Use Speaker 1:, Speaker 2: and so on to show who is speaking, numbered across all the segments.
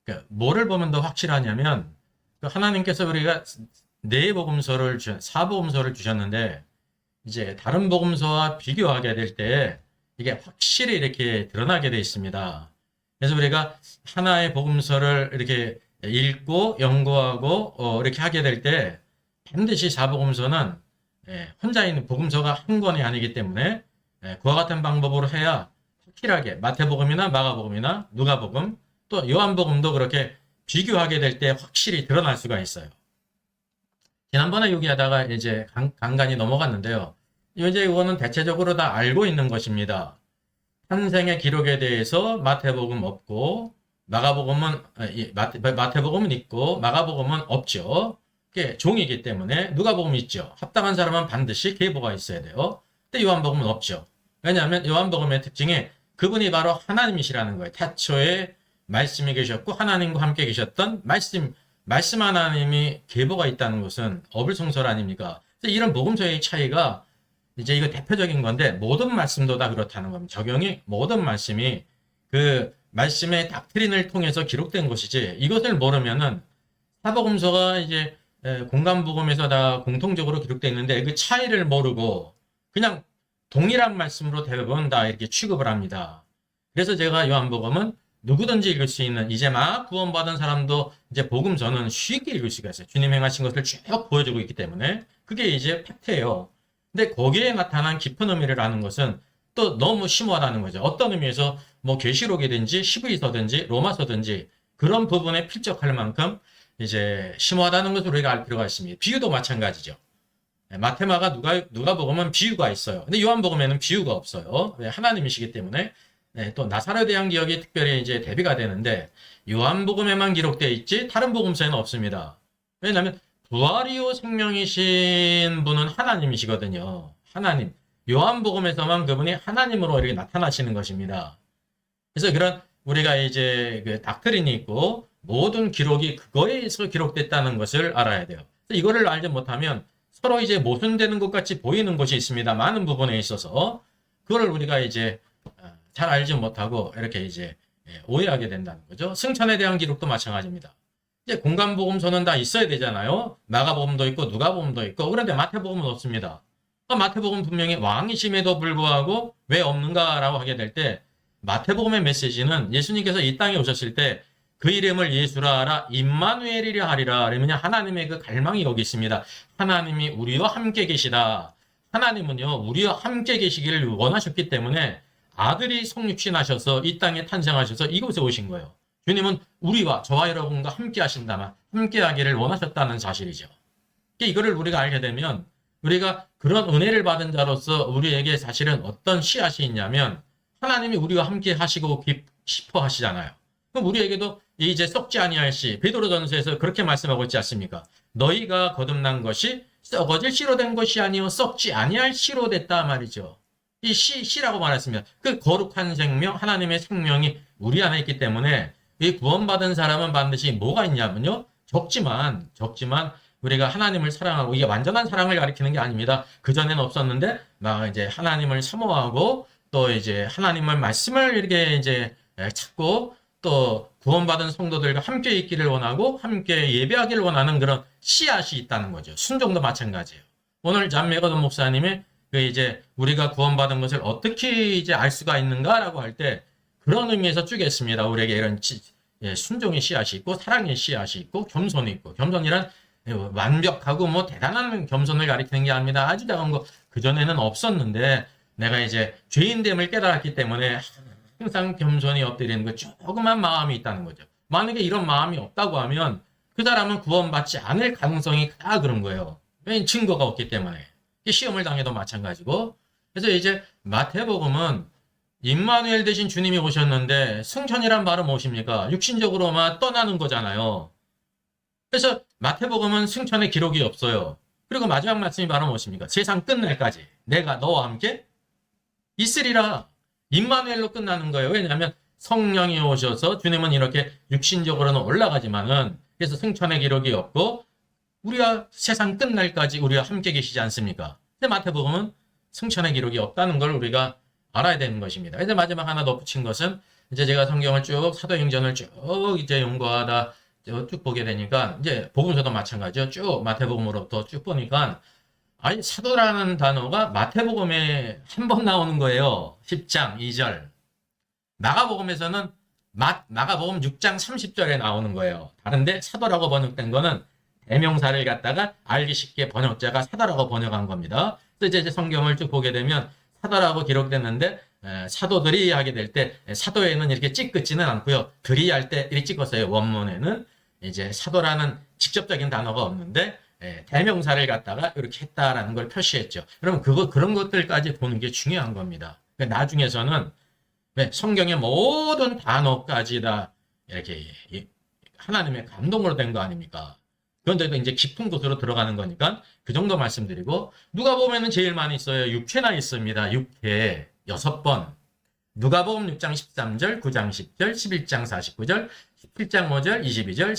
Speaker 1: 그러니까 뭐를 보면 더 확실하냐면 그 하나님께서 우리가 네 복음서를 사복음서를 주셨는데 이제 다른 복음서와 비교하게 될 때 이게 확실히 이렇게 드러나게 돼 있습니다. 그래서 우리가 하나의 복음서를 이렇게 읽고 연구하고 이렇게 하게 될 때 반드시 사복음서는 혼자 있는 복음서가 한 권이 아니기 때문에 그와 같은 방법으로 해야 확실하게 마태복음이나 마가복음이나 누가복음 또 요한복음도 그렇게 비교하게 될 때 확실히 드러날 수가 있어요. 지난번에 얘기하다가 이제 간간히 넘어갔는데요. 이제 이거는 대체적으로 다 알고 있는 것입니다. 탄생의 기록에 대해서 마태복음 없고 마가복음은 마태복음은 있고 마가복음은 없죠. 그게 종이기 때문에 누가복음 있죠. 합당한 사람은 반드시 계보가 있어야 돼요. 근데 요한복음은 없죠. 왜냐하면 요한복음의 특징이 그분이 바로 하나님이시라는 거예요. 태초에 말씀이 계셨고 하나님과 함께 계셨던 말씀 하나님이 계보가 있다는 것은 어불성설 아닙니까? 이런 복음서의 차이가 이제 이거 대표적인 건데 모든 말씀도 다 그렇다는 겁니다. 적용이 모든 말씀이 그 말씀의 닥트린을 통해서 기록된 것이지 이것을 모르면은 사복음서가 이제 공간복음에서 다 공통적으로 기록되어 있는데 그 차이를 모르고 그냥 동일한 말씀으로 대부분 다 이렇게 취급을 합니다. 그래서 제가 요한복음은 누구든지 읽을 수 있는 이제 막 구원받은 사람도 이제 복음서는 쉽게 읽을 수가 있어요. 주님 행하신 것을 쭉 보여주고 있기 때문에 그게 이제 팩트예요. 근데 거기에 나타난 깊은 의미를 아는 것은 또 너무 심오하다는 거죠. 어떤 의미에서 뭐 계시록이든지 시브이서든지 로마서든지 그런 부분에 필적할 만큼 이제 심오하다는 것을 우리가 알 필요가 있습니다. 비유도 마찬가지죠. 마테마가 누가복음은 비유가 있어요. 근데 요한복음에는 비유가 없어요. 왜? 하나님이시기 때문에. 또 나사로에 대한 기억이 특별히 이제 대비가 되는데 요한복음에만 기록되어 있지 다른 복음서에는 없습니다. 왜냐하면 부활이요 생명이신 분은 하나님이시거든요. 하나님. 요한복음에서만 그분이 하나님으로 이렇게 나타나시는 것입니다. 그래서 그런 우리가 이제 그 닥트린이 있고 모든 기록이 그거에서 기록됐다는 것을 알아야 돼요. 이거를 알지 못하면 서로 이제 모순되는 것 같이 보이는 것이 있습니다. 많은 부분에 있어서 그걸 우리가 이제 잘 알지 못하고 이렇게 이제 오해하게 된다는 거죠. 승천에 대한 기록도 마찬가지입니다. 이제 공간복음서는 다 있어야 되잖아요. 마가복음도 있고 누가복음도 있고 그런데 마태복음은 없습니다. 마태복음 분명히 왕이심에도 불구하고 왜 없는가라고 하게 될 때 마태복음의 메시지는 예수님께서 이 땅에 오셨을 때 그 이름을 예수라 하라 임마누엘이라 하리라 그러면 하나님의 그 갈망이 여기 있습니다. 하나님이 우리와 함께 계시다. 하나님은요 우리와 함께 계시기를 원하셨기 때문에 아들이 성육신하셔서 이 땅에 탄생하셔서 이곳에 오신 거예요. 주님은 우리와 저와 여러분과 함께 하신다만 함께 하기를 원하셨다는 사실이죠. 이거를 우리가 알게 되면 우리가 그런 은혜를 받은 자로서 우리에게 사실은 어떤 씨앗이 있냐면 하나님이 우리와 함께 하시고 싶어 하시잖아요. 그럼 우리에게도 이제 썩지 아니할 씨 베드로전서에서 그렇게 말씀하고 있지 않습니까? 너희가 거듭난 것이 썩어질 씨로 된 것이 아니요 썩지 아니할 씨로 됐다 말이죠. 이 씨라고 말했습니다. 그 거룩한 생명, 하나님의 생명이 우리 안에 있기 때문에 이 구원받은 사람은 반드시 뭐가 있냐면요. 적지만 우리가 하나님을 사랑하고 이게 완전한 사랑을 가리키는 게 아닙니다. 그전에는 없었는데 막 이제 하나님을 사모하고 또 이제 하나님의 말씀을 이렇게 이제 찾고 또 구원받은 성도들과 함께 있기를 원하고 함께 예배하기를 원하는 그런 씨앗이 있다는 거죠. 순종도 마찬가지예요. 오늘 잠메거든 목사님의 그 이제 우리가 구원받은 것을 어떻게 이제 알 수가 있는가라고 할 때 그런 의미에서 주겠습니다. 우리에게 이런 순종의 씨앗이 있고 사랑의 씨앗이 있고 겸손이 있고 겸손이란 완벽하고 뭐 대단한 겸손을 가리키는 게 아닙니다. 아주 작은 거 그전에는 없었는데 내가 이제 죄인됨을 깨달았기 때문에 항상 겸손히 엎드리는 그 조그만 마음이 있다는 거죠. 만약에 이런 마음이 없다고 하면 그 사람은 구원받지 않을 가능성이 다 그런 거예요. 왜냐면 증거가 없기 때문에. 시험을 당해도 마찬가지고. 그래서 이제 마태복음은 임마누엘 대신 주님이 오셨는데 승천이란 말은 무엇입니까? 육신적으로만 떠나는 거잖아요. 그래서 마태복음은 승천의 기록이 없어요. 그리고 마지막 말씀이 바로 무엇입니까? 세상 끝날까지 내가 너와 함께 있으리라. 임마누엘로 끝나는 거예요. 왜냐하면 성령이 오셔서 주님은 이렇게 육신적으로는 올라가지만은 그래서 승천의 기록이 없고 우리가 세상 끝날까지 우리와 함께 계시지 않습니까? 근데 마태복음은 승천의 기록이 없다는 걸 우리가 알아야 되는 것입니다. 이제 마지막 하나 덧붙인 것은 이제 제가 성경을 쭉 사도행전을 쭉 이제 연구하다 쭉 보게 되니까 이제 복음서도 마찬가지죠. 쭉 마태복음으로부터 쭉 보니까 아니 사도라는 단어가 마태복음에 한 번 나오는 거예요. 10장 2절. 마가복음에서는 마가복음 6장 30절에 나오는 거예요. 다른데 사도라고 번역된 거는 대명사를 갖다가 알기 쉽게 번역자가 사도라고 번역한 겁니다. 그래서 이제 성경을 쭉 보게 되면 사도라고 기록됐는데 사도들이 하게 될 때 사도에는 이렇게 찌긋지는 않고요. 들이 할 때 이렇게 찍었어요. 원문에는 이제 사도라는 직접적인 단어가 없는데 대명사를 갖다가 이렇게 했다라는 걸 표시했죠. 그럼 그런 것들까지 보는 게 중요한 겁니다. 그러니까 나중에서는 성경의 모든 단어까지 다 이렇게 하나님의 감동으로 된 거 아닙니까? 그런데도 이제 깊은 곳으로 들어가는 거니까 그 정도 말씀드리고, 누가복음에는 제일 많이 있어요. 6회나 있습니다. 6회 6번. 누가복음 6장 13절, 9장 10절, 11장 49절, 17장 5절, 22절,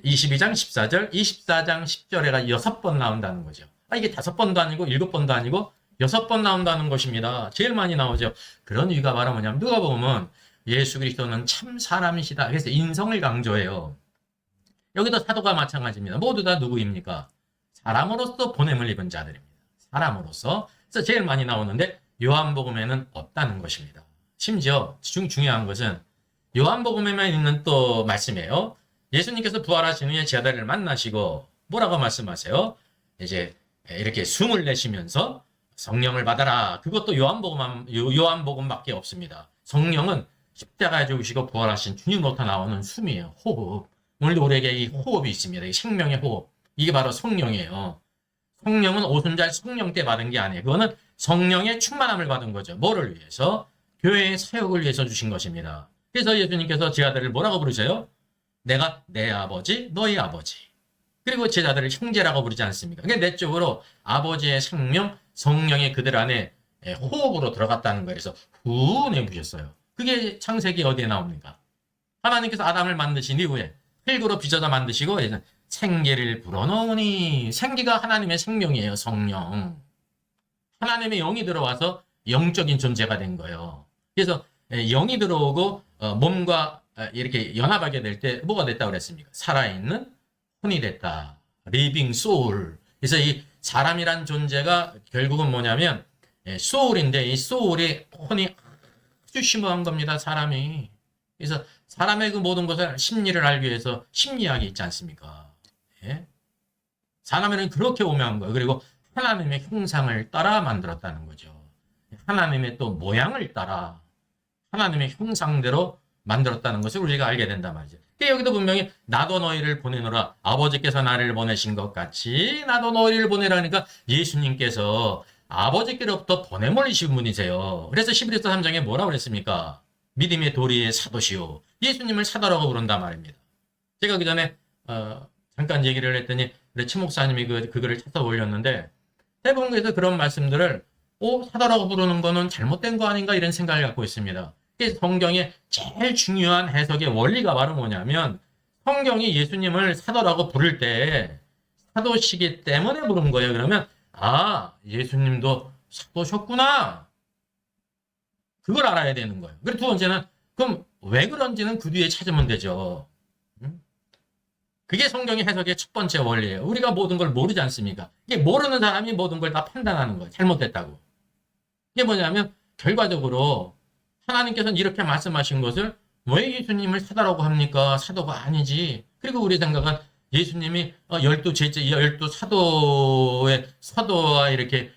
Speaker 1: 22장 14절, 24장 10절에가 6번 나온다는 거죠. 이게 5번도 아니고 7번도 아니고 6번 나온다는 것입니다. 제일 많이 나오죠. 그런 이유가 바로 뭐냐면 누가복음은 예수 그리스도는 참 사람이시다. 그래서 인성을 강조해요. 여기도 사도가 마찬가지입니다. 모두 다 누구입니까? 사람으로서 보냄을 입은 자들입니다. 사람으로서. 그래서 제일 많이 나오는데 요한복음에는 없다는 것입니다. 심지어 중요한 것은 요한복음에만 있는 또 말씀이에요. 예수님께서 부활하신 후에 제자들을 만나시고 뭐라고 말씀하세요? 이제 이렇게 숨을 내쉬면서 성령을 받아라. 그것도 요한복음밖에 없습니다. 성령은 십자가에 죽으시고 부활하신 주님으로부터 나오는 숨이에요. 호흡. 오늘도 우리에게 이 호흡이 있습니다. 이 생명의 호흡. 이게 바로 성령이에요. 성령은 오순절 성령 때 받은 게 아니에요. 그거는 성령의 충만함을 받은 거죠. 뭐를 위해서? 교회의 사역을 위해서 주신 것입니다. 그래서 예수님께서 제자들을 뭐라고 부르세요? 내가 내 아버지, 너희 아버지. 그리고 제자들을 형제라고 부르지 않습니까? 그게 내적으로 아버지의 생명, 성령이 그들 안에 호흡으로 들어갔다는 거예요. 그래서 후 내부셨어요. 그게 창세기 어디에 나옵니까? 하나님께서 아담을 만드신 이후에 흙으로 빚어서 만드시고 생기를 불어넣으니, 생기가 하나님의 생명이에요. 성령. 하나님의 영이 들어와서 영적인 존재가 된 거예요. 그래서 영이 들어오고 몸과 이렇게 연합하게 될 때 뭐가 됐다고 그랬습니까? 살아있는 혼이 됐다. 리빙 소울. 그래서 이 사람이란 존재가 결국은 뭐냐면 소울인데, 이 소울이 혼이 아주 심오한 겁니다. 사람이. 그래서 사람의 그 모든 것을 심리를 알기 위해서 심리학이 있지 않습니까? 예? 사람에는 그렇게 오묘한 거예요. 그리고 하나님의 형상을 따라 만들었다는 거죠. 하나님의 또 모양을 따라 하나님의 형상대로 만들었다는 것을 우리가 알게 된단 말이죠. 여기도 분명히 나도 너희를 보내노라. 아버지께서 나를 보내신 것 같이 나도 너희를 보내라니까 예수님께서 아버지께로부터 보냄을 이신 분이세요. 그래서 히브리서 3장에 뭐라고 그랬습니까? 믿음의 도리의 사도시오. 예수님을 사도라고 부른단 말입니다. 제가 그 전에 잠깐 얘기를 했더니 우리 최 목사님이 그거를 찾아 올렸는데, 대부분에서 그런 말씀들을 사도라고 부르는 거는 잘못된 거 아닌가 이런 생각을 갖고 있습니다. 성경의 제일 중요한 해석의 원리가 바로 뭐냐면, 성경이 예수님을 사도라고 부를 때 사도시기 때문에 부른 거예요. 그러면 예수님도 사도셨구나. 그걸 알아야 되는 거예요. 그리고 두 번째는 그럼 왜 그런지는 그 뒤에 찾으면 되죠. 그게 성경의 해석의 첫 번째 원리예요. 우리가 모든 걸 모르지 않습니까? 이게 모르는 사람이 모든 걸 다 판단하는 거예요. 잘못됐다고. 이게 뭐냐면 결과적으로 하나님께서는 이렇게 말씀하신 것을 왜 예수님을 사도라고 합니까? 사도가 아니지. 그리고 우리 생각은 예수님이 12 사도와 이렇게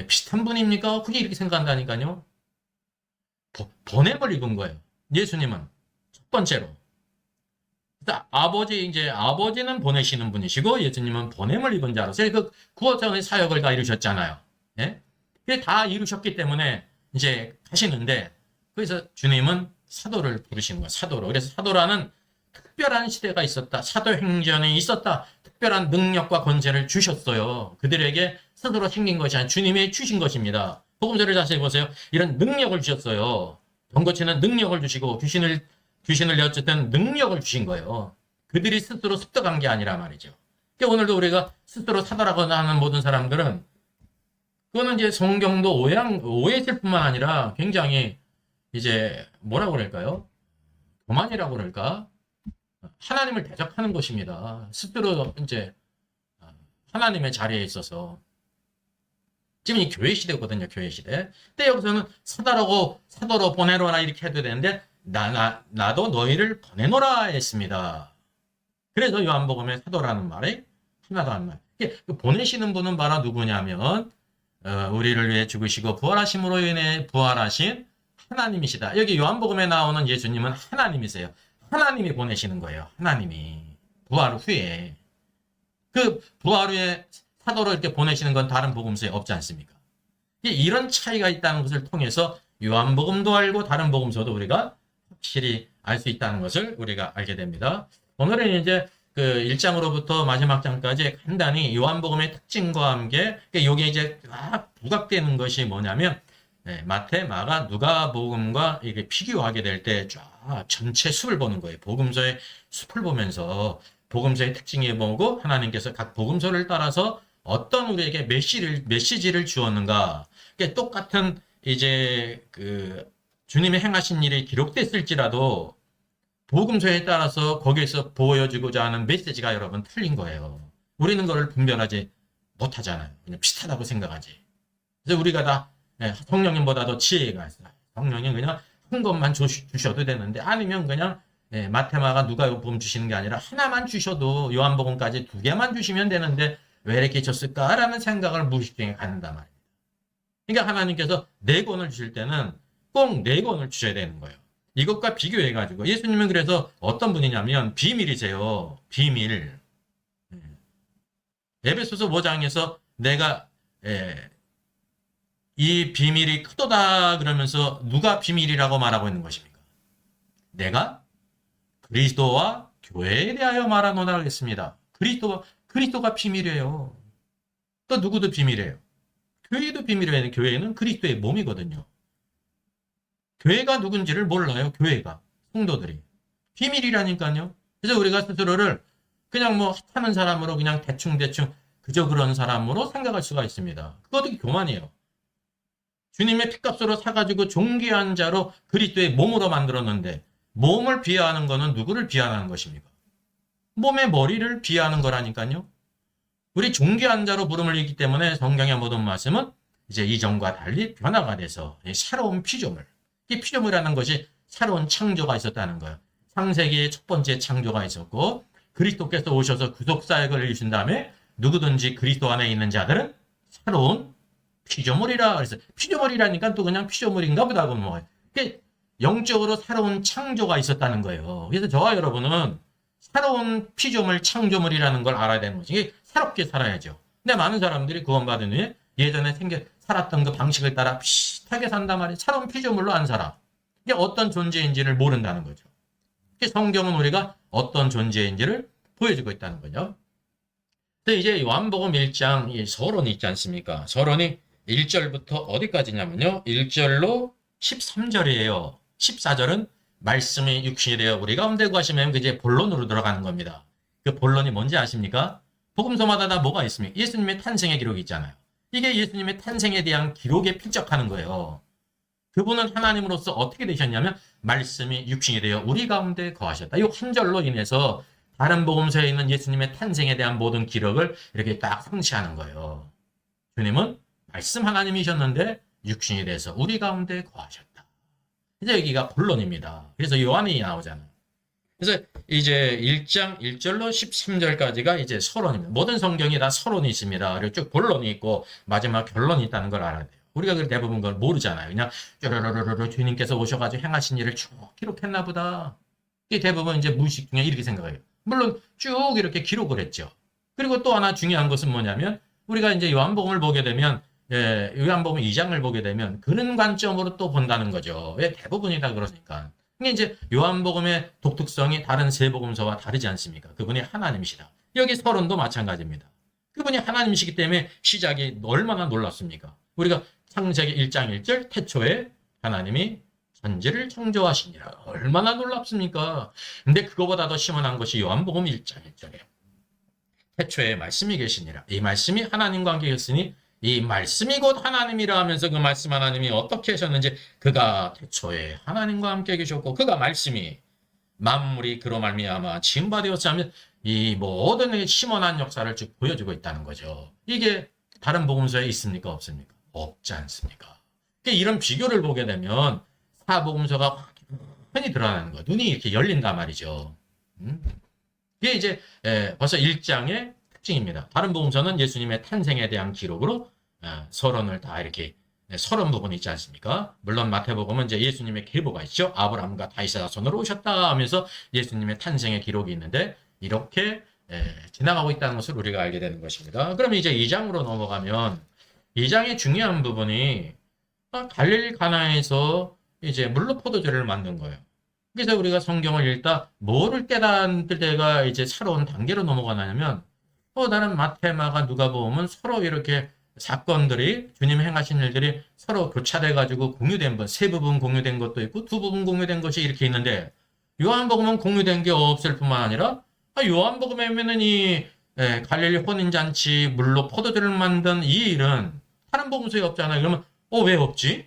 Speaker 1: 비슷한 분입니까? 그게 이렇게 생각한다니까요. 보냄을 입은 거예요. 예수님은 첫 번째로. 아버지는 보내시는 분이시고 예수님은 보냄을 입은 자로서 그 구원의 사역을 다 이루셨잖아요. 예? 그게 다 이루셨기 때문에 이제 하시는데, 그래서 주님은 사도를 부르시는 거예요. 사도로. 그래서 사도라는 특별한 시대가 있었다. 사도행전에 있었다. 특별한 능력과 권세를 주셨어요. 그들에게 스스로 생긴 것이 아니라 주님이 주신 것입니다. 복음서를 자세히 보세요. 이런 능력을 주셨어요. 병 고치는 능력을 주시고 귀신을 내어쫓는 능력을 주신 거예요. 그들이 스스로 습득한 게 아니라 말이죠. 그러니까 오늘도 우리가 스스로 사도라고 하는 모든 사람들은 그거는 이제 성경도 오해했을 뿐만 아니라 굉장히 이제 뭐라고 그럴까요? 교만이라고 그럴까? 하나님을 대적하는 것입니다. 스스로 이제 하나님의 자리에 있어서 지금 이 교회 시대거든요. 교회 시대. 근데 여기서는 사도로 보내노라 이렇게 해도 되는데 나도 너희를 보내노라 했습니다. 그래서 요한복음에 사도라는 말이 하나도 안 나요. 보내시는 분은 바로 누구냐면 우리를 위해 죽으시고 부활하심으로 인해 부활하신 하나님이시다. 여기 요한복음에 나오는 예수님은 하나님이세요. 하나님이 보내시는 거예요. 하나님이 부활 후에 그 부활 후에 사도로 이렇게 보내시는 건 다른 복음서에 없지 않습니까? 이런 차이가 있다는 것을 통해서 요한복음도 알고 다른 복음서도 우리가 확실히 알 수 있다는 것을 우리가 알게 됩니다. 오늘은 이제 그 1장으로부터 마지막 장까지 간단히 요한복음의 특징과 함께 이게 이제 부각되는 것이 뭐냐면 마태, 마가, 누가복음과 이게 비교하게 될 때 쫙 전체 숲을 보는 거예요. 복음서의 숲을 보면서 복음서의 특징을 보고 하나님께서 각 복음서를 따라서 어떤 우리에게 메시지를 주었는가. 똑같은 이제 그 주님의 행하신 일이 기록됐을지라도 복음서에 따라서 거기에서 보여주고자 하는 메시지가 여러분 틀린 거예요. 우리는 그걸 분별하지 못하잖아요. 그냥 비슷하다고 생각하지. 그래서 우리가 다 성령님보다도 지혜가 있어요. 성령님 그냥 한 것만 주셔도 되는데 아니면 그냥 마테마가 누가복음 주시는 게 아니라 하나만 주셔도 요한복음까지 2개만 주시면 되는데 왜 이렇게 줬을까라는 생각을 무의식 중에 갖는단 말이에요. 그러니까 하나님께서 4권을 주실 때는 꼭 4권을 주셔야 되는 거예요. 이것과 비교해가지고 예수님은 그래서 어떤 분이냐면 비밀이세요. 비밀. 에베소서 5장에서 내가 이 비밀이 크도다 그러면서 누가 비밀이라고 말하고 있는 것입니까? 내가 그리스도와 교회에 대하여 말하노라 하겠습니다. 그리스도가 비밀이에요. 또 누구도 비밀이에요. 교회도 비밀이에요. 교회는 그리스도의 몸이거든요. 교회가 누군지를 몰라요. 교회가. 성도들이. 비밀이라니까요. 그래서 우리가 스스로를 그냥 뭐 하는 사람으로 그냥 대충 그저 그런 사람으로 생각할 수가 있습니다. 그것도 교만이에요. 주님의 핏값으로 사가지고 존귀한 자로 그리스도의 몸으로 만들었는데 몸을 비하하는 것은 누구를 비하하는 것입니까? 몸의 머리를 비하하는 거라니까요. 우리 존귀한 자로 부름을 입기 때문에 성경의 모든 말씀은 이제 이전과 달리 변화가 돼서 새로운 피조물. 이 피조물이라는 것이 새로운 창조가 있었다는 거예요. 창세기의 첫 번째 창조가 있었고 그리스도께서 오셔서 구속사역을 이루신 다음에 누구든지 그리스도 안에 있는 자들은 새로운 피조물이라 그래서 피조물이라니까 또 그냥 피조물인가 보다 하고 뭐 영적으로 새로운 창조가 있었다는 거예요. 그래서 저와 여러분은 새로운 피조물 창조물이라는 걸 알아야 되는 거지. 이게 새롭게 살아야죠. 근데 많은 사람들이 구원받은 후에 예전에 살았던 그 방식을 따라 비슷하게 산단 말이에요. 새로운 피조물로 안 살아. 이게 어떤 존재인지를 모른다는 거죠. 성경은 우리가 어떤 존재인지를 보여주고 있다는 거죠. 근데 이제 요한복음 1장 이 서론이 있지 않습니까? 서론이 1절부터 어디까지냐면요. 1절로 13절이에요. 14절은 말씀이 육신이 되어 우리 가운데 거하시면 그 이제 본론으로 들어가는 겁니다. 그 본론이 뭔지 아십니까? 복음서마다 다 뭐가 있습니까? 예수님의 탄생의 기록이 있잖아요. 이게 예수님의 탄생에 대한 기록에 필적하는 거예요. 그분은 하나님으로서 어떻게 되셨냐면 말씀이 육신이 되어 우리 가운데 거하셨다. 이 한 절로 인해서 다른 복음서에 있는 예수님의 탄생에 대한 모든 기록을 이렇게 딱 상시하는 거예요. 주님은 말씀 하나님이셨는데 육신이 돼서 우리 가운데 거하셨다. 이제 여기가 본론입니다. 그래서 요한이 나오잖아요. 그래서 이제 1장 1절로 13절까지가 이제 서론입니다. 모든 성경이 다 서론이 있습니다. 그리고 쭉 본론이 있고 마지막 결론이 있다는 걸 알아야 돼요. 우리가 대부분 그걸 모르잖아요. 그냥 쭈르르르르 주님께서 오셔가지고 행하신 일을 쭉 기록했나 보다. 이게 대부분 이제 무의식 중에 이렇게 생각해요. 물론 쭉 이렇게 기록을 했죠. 그리고 또 하나 중요한 것은 뭐냐면 우리가 이제 요한복음을 보게 되면 요한복음 2장을 보게 되면 그런 관점으로 또 본다는 거죠. 왜 대부분이 다 그러니까. 이게 이제 요한복음의 독특성이 다른 세 복음서와 다르지 않습니까? 그분이 하나님이시다. 여기 서론도 마찬가지입니다. 그분이 하나님이시기 때문에 시작이 얼마나 놀랍습니까? 우리가 창세기 1장 1절 태초에 하나님이 천지를 창조하시니라. 얼마나 놀랍습니까? 근데 그거보다 더 시원한 것이 요한복음 1장 1절이에요. 태초에 말씀이 계시니라. 이 말씀이 하나님과 함께 계셨으니 이 말씀이 곧 하나님이라 하면서 그 말씀 하나님이 어떻게 하셨는지 그가 태초에 하나님과 함께 계셨고 그가 말씀이 만물이 그로 말미암아 지음바 되었지 하면 이 모든 심원한 역사를 쭉 보여주고 있다는 거죠. 이게 다른 복음서에 있습니까? 없습니까? 없지 않습니까? 이런 비교를 보게 되면 사복음서가 흔히 드러나는 거예요. 눈이 이렇게 열린단 말이죠. 이게 이제 벌써 1장의 특징입니다. 다른 복음서는 예수님의 탄생에 대한 기록으로 서론을 다 이렇게 서론 부분이 있지 않습니까? 물론 마태복음은 이제 예수님의 계보가 있죠. 아브라함과 다윗의 자손으로 오셨다 하면서 예수님의 탄생의 기록이 있는데 이렇게 지나가고 있다는 것을 우리가 알게 되는 것입니다. 그러면 이제 2장으로 넘어가면 2장의 중요한 부분이 갈릴리 가나에서 이제 물로 포도주를 만든 거예요. 그래서 우리가 성경을 읽다 뭐를 깨닫을 때가 이제 새로운 단계로 넘어가냐면 다른 마태, 마가, 누가복음은 서로 이렇게 사건들이 주님 행하신 일들이 서로 교차돼 가지고 공유된 것, 세 부분 공유된 것도 있고 두 부분 공유된 것이 이렇게 있는데 요한복음은 공유된 게 없을 뿐만 아니라 요한복음에는 이 갈릴리 혼인잔치 물로 포도주를 만든 이 일은 다른 복음서에 없잖아요. 그러면 왜 없지?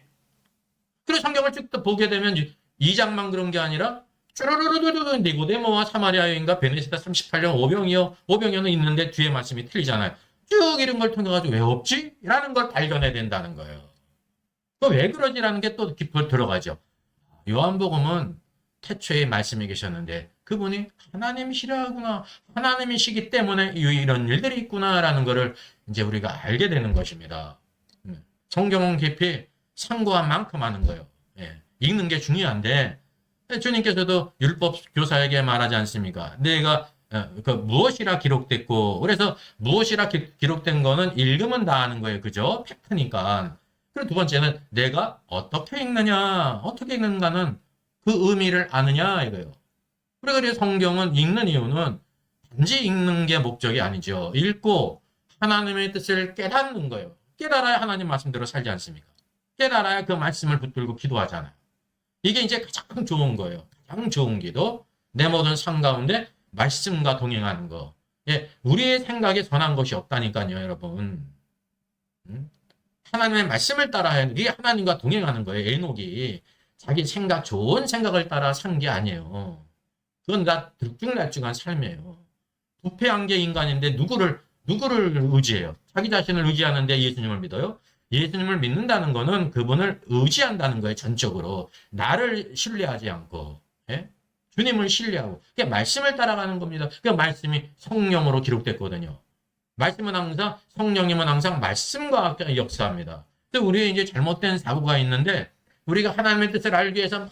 Speaker 1: 그리고 성경을 쭉 보게 되면 2장만 그런 게 아니라 쭈루루루루루 니고데모와 사마리아 여인과 베네시다 38년 오병이어는 있는데 뒤에 말씀이 틀리잖아요. 쭉 이런 걸 통해 가지고 왜 없지? 라는 걸 발견해야 된다는 거예요. 왜 그러지라는 게 또 깊이 들어가죠. 요한복음은 태초에 말씀이 계셨는데 그분이 하나님이시라구나. 하나님이시기 때문에 이런 일들이 있구나라는 거를 이제 우리가 알게 되는 것입니다. 성경은 깊이 상고한 만큼 하는 거예요. 읽는 게 중요한데 주님께서도 율법 교사에게 말하지 않습니까? 내가 무엇이라 기록됐고 그래서 무엇이라 기록된 거는 읽으면 다 아는 거예요. 그죠? 팩트니까. 그리고 두 번째는 내가 어떻게 읽느냐 어떻게 읽는가는 그 의미를 아느냐 이거예요. 그래서 성경은 읽는 이유는 단지 읽는 게 목적이 아니죠. 읽고 하나님의 뜻을 깨닫는 거예요. 깨달아야 하나님 말씀대로 살지 않습니까? 깨달아야 그 말씀을 붙들고 기도하잖아요. 이게 이제 가장 좋은 거예요. 가장 좋은 기도. 내 모든 삶 가운데 말씀과 동행하는 거. 우리의 생각에 선한 것이 없다니까요, 여러분. 하나님의 말씀을 따라야 이게 하나님과 동행하는 거예요. 에녹이 자기 생각, 좋은 생각을 따라 산 게 아니에요. 그건 다 들쭉날쭉한 삶이에요. 부패한 게 인간인데 누구를 의지해요? 자기 자신을 의지하는데 예수님을 믿어요? 예수님을 믿는다는 거는 그분을 의지한다는 거예요. 전적으로. 나를 신뢰하지 않고 주님을 신뢰하고 그게 말씀을 따라가는 겁니다. 그 말씀이 성령으로 기록됐거든요. 말씀은 항상 성령님은 항상 말씀과 역사합니다. 그래서 우리의 이제 잘못된 사고가 있는데 우리가 하나님의 뜻을 알기 위해서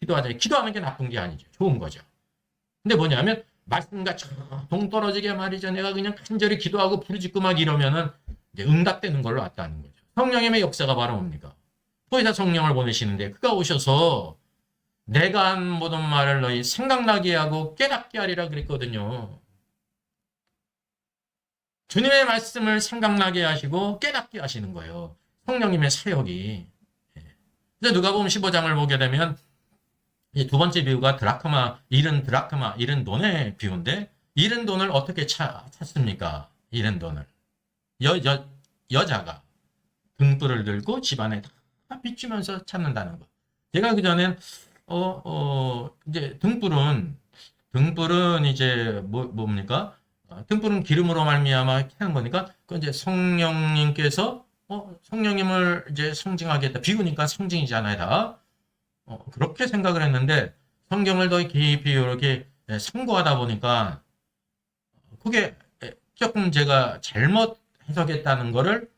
Speaker 1: 기도하잖아요. 기도하는 게 나쁜 게 아니죠. 좋은 거죠. 근데 뭐냐면 말씀과 동떨어지게 말이죠. 내가 그냥 간절히 기도하고 부르짖고 막 이러면은 이제 응답되는 걸로 왔다는 거죠. 성령님의 역사가 바로 뭡니까? 보혜사 성령을 보내시는데 그가 오셔서 내가 한 모든 말을 너희 생각나게 하고 깨닫게 하리라 그랬거든요. 주님의 말씀을 생각나게 하시고 깨닫게 하시는 거예요. 성령님의 사역이. 그래서 누가복음 15장을 보게 되면 이 두 번째 비유가 잃은 돈의 비유인데 잃은 돈을 어떻게 찾습니까? 잃은 돈을. 여자가 등불을 들고 집안에 다 비추면서 찾는다는 거. 제가 그전엔 이제 등불은 이제 뭡니까? 등불은 기름으로 말미암아 켜는 거니까 그 이제 성령님께서 성령님을 이제 상징하겠다. 비유니까 상징이잖아요, 다. 그렇게 생각을 했는데 성경을 더 깊이 이렇게 상고하다 보니까 그게 조금 제가 잘못 해석했다는 거를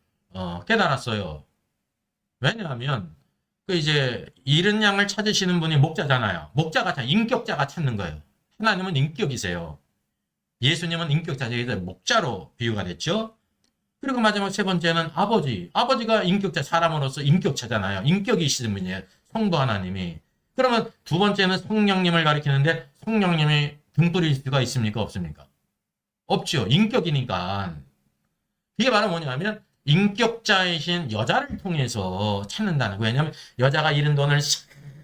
Speaker 1: 깨달았어요. 왜냐하면 그 이제 잃은 양을 찾으시는 분이 목자잖아요. 목자가 인격자가 찾는 거예요. 하나님은 인격이세요. 예수님은 인격자죠. 목자로 비유가 됐죠. 그리고 마지막 세 번째는 아버지가 인격자, 사람으로서 인격자잖아요. 인격이 있으신 분이에요. 성도 하나님이. 그러면 두 번째는 성령님을 가리키는데 성령님이 등불일 수가 있습니까? 없습니까? 없죠. 인격이니까. 이게 바로 뭐냐면 인격자이신 여자를 통해서 찾는다는 거예요. 왜냐하면 여자가 잃은 돈을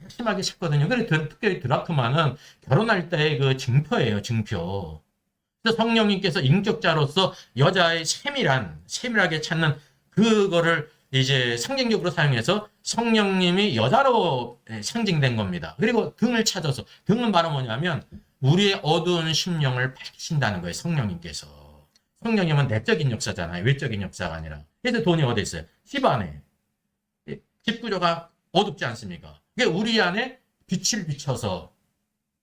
Speaker 1: 심하게 찾거든요. 그래서 특별히 드라크마는 결혼할 때의 그 증표예요. 증표. 그래서 성령님께서 인격자로서 여자의 세밀하게 찾는 그거를 이제 상징적으로 사용해서 성령님이 여자로 상징된 겁니다. 그리고 등을 찾아서, 등은 바로 뭐냐면 우리의 어두운 심령을 밝히신다는 거예요. 성령님께서. 성령님은 내적인 역사잖아요. 외적인 역사가 아니라. 그래서 돈이 어디 있어요? 집 안에. 집 구조가 어둡지 않습니까? 그게 우리 안에 빛을 비춰서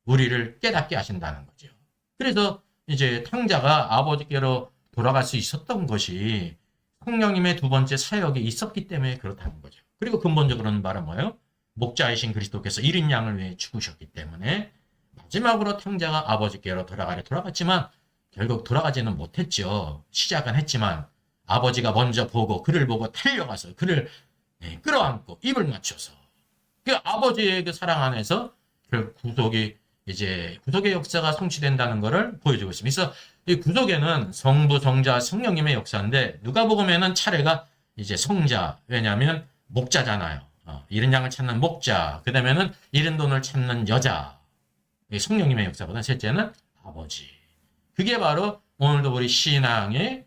Speaker 1: 우리를 깨닫게 하신다는 거죠. 그래서 이제 탕자가 아버지께로 돌아갈 수 있었던 것이 성령님의 두 번째 사역이 있었기 때문에 그렇다는 거죠. 그리고 근본적으로는 말은 뭐예요? 목자이신 그리스도께서 1인 양을 위해 죽으셨기 때문에 마지막으로 탕자가 아버지께로 돌아갔지만 결국 돌아가지는 못했죠. 시작은 했지만 아버지가 먼저 보고 그를 보고 달려가서 그를 끌어안고 입을 맞춰서 그 아버지의 그 사랑 안에서 그 구속의 역사가 성취된다는 것을 보여주고 있습니다. 그래서 이 구속에는 성부, 성자, 성령님의 역사인데 누가복음에는 차례가 이제 성자, 왜냐하면 목자잖아요. 잃은 양을 찾는 목자, 그 다음에는 잃은 돈을 찾는 여자, 성령님의 역사보다 셋째는 아버지. 그게 바로 오늘도 우리 신앙의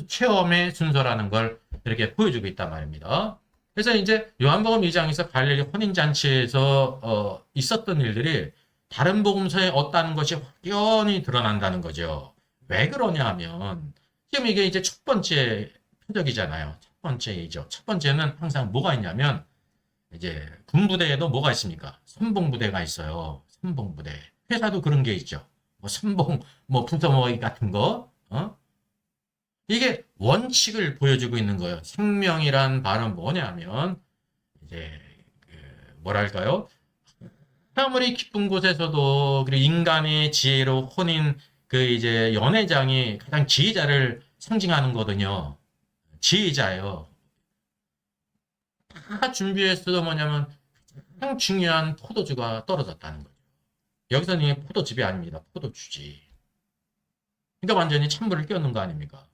Speaker 1: 체험의 순서라는 걸 이렇게 보여주고 있단 말입니다. 그래서 이제 요한복음 2장에서 갈릴리 혼인잔치에서 있었던 일들이 다른 복음서에 없다는 것이 확연히 드러난다는 거죠. 왜 그러냐 하면 지금 이게 이제 첫 번째 표적이잖아요. 첫 번째이죠. 첫 번째는 항상 뭐가 있냐면 이제 군부대에도 뭐가 있습니까? 선봉부대가 있어요. 선봉부대. 회사도 그런 게 있죠. 뭐 선봉, 뭐 부서모의 같은 거. 이게 원칙을 보여주고 있는 거예요. 생명이란 말은 뭐냐면 이제 뭐랄까요? 아무리 기쁜 곳에서도 그리고 인간의 지혜로 혼인 그 이제 연회장이 가장 지혜자를 상징하는 거거든요. 지혜자예요. 다 준비했어도 뭐냐면 가장 중요한 포도주가 떨어졌다는 거죠. 여기서는 이게 포도즙이 아닙니다. 포도주지. 그러니까 완전히 찬물을 끼얹는 거 아닙니까?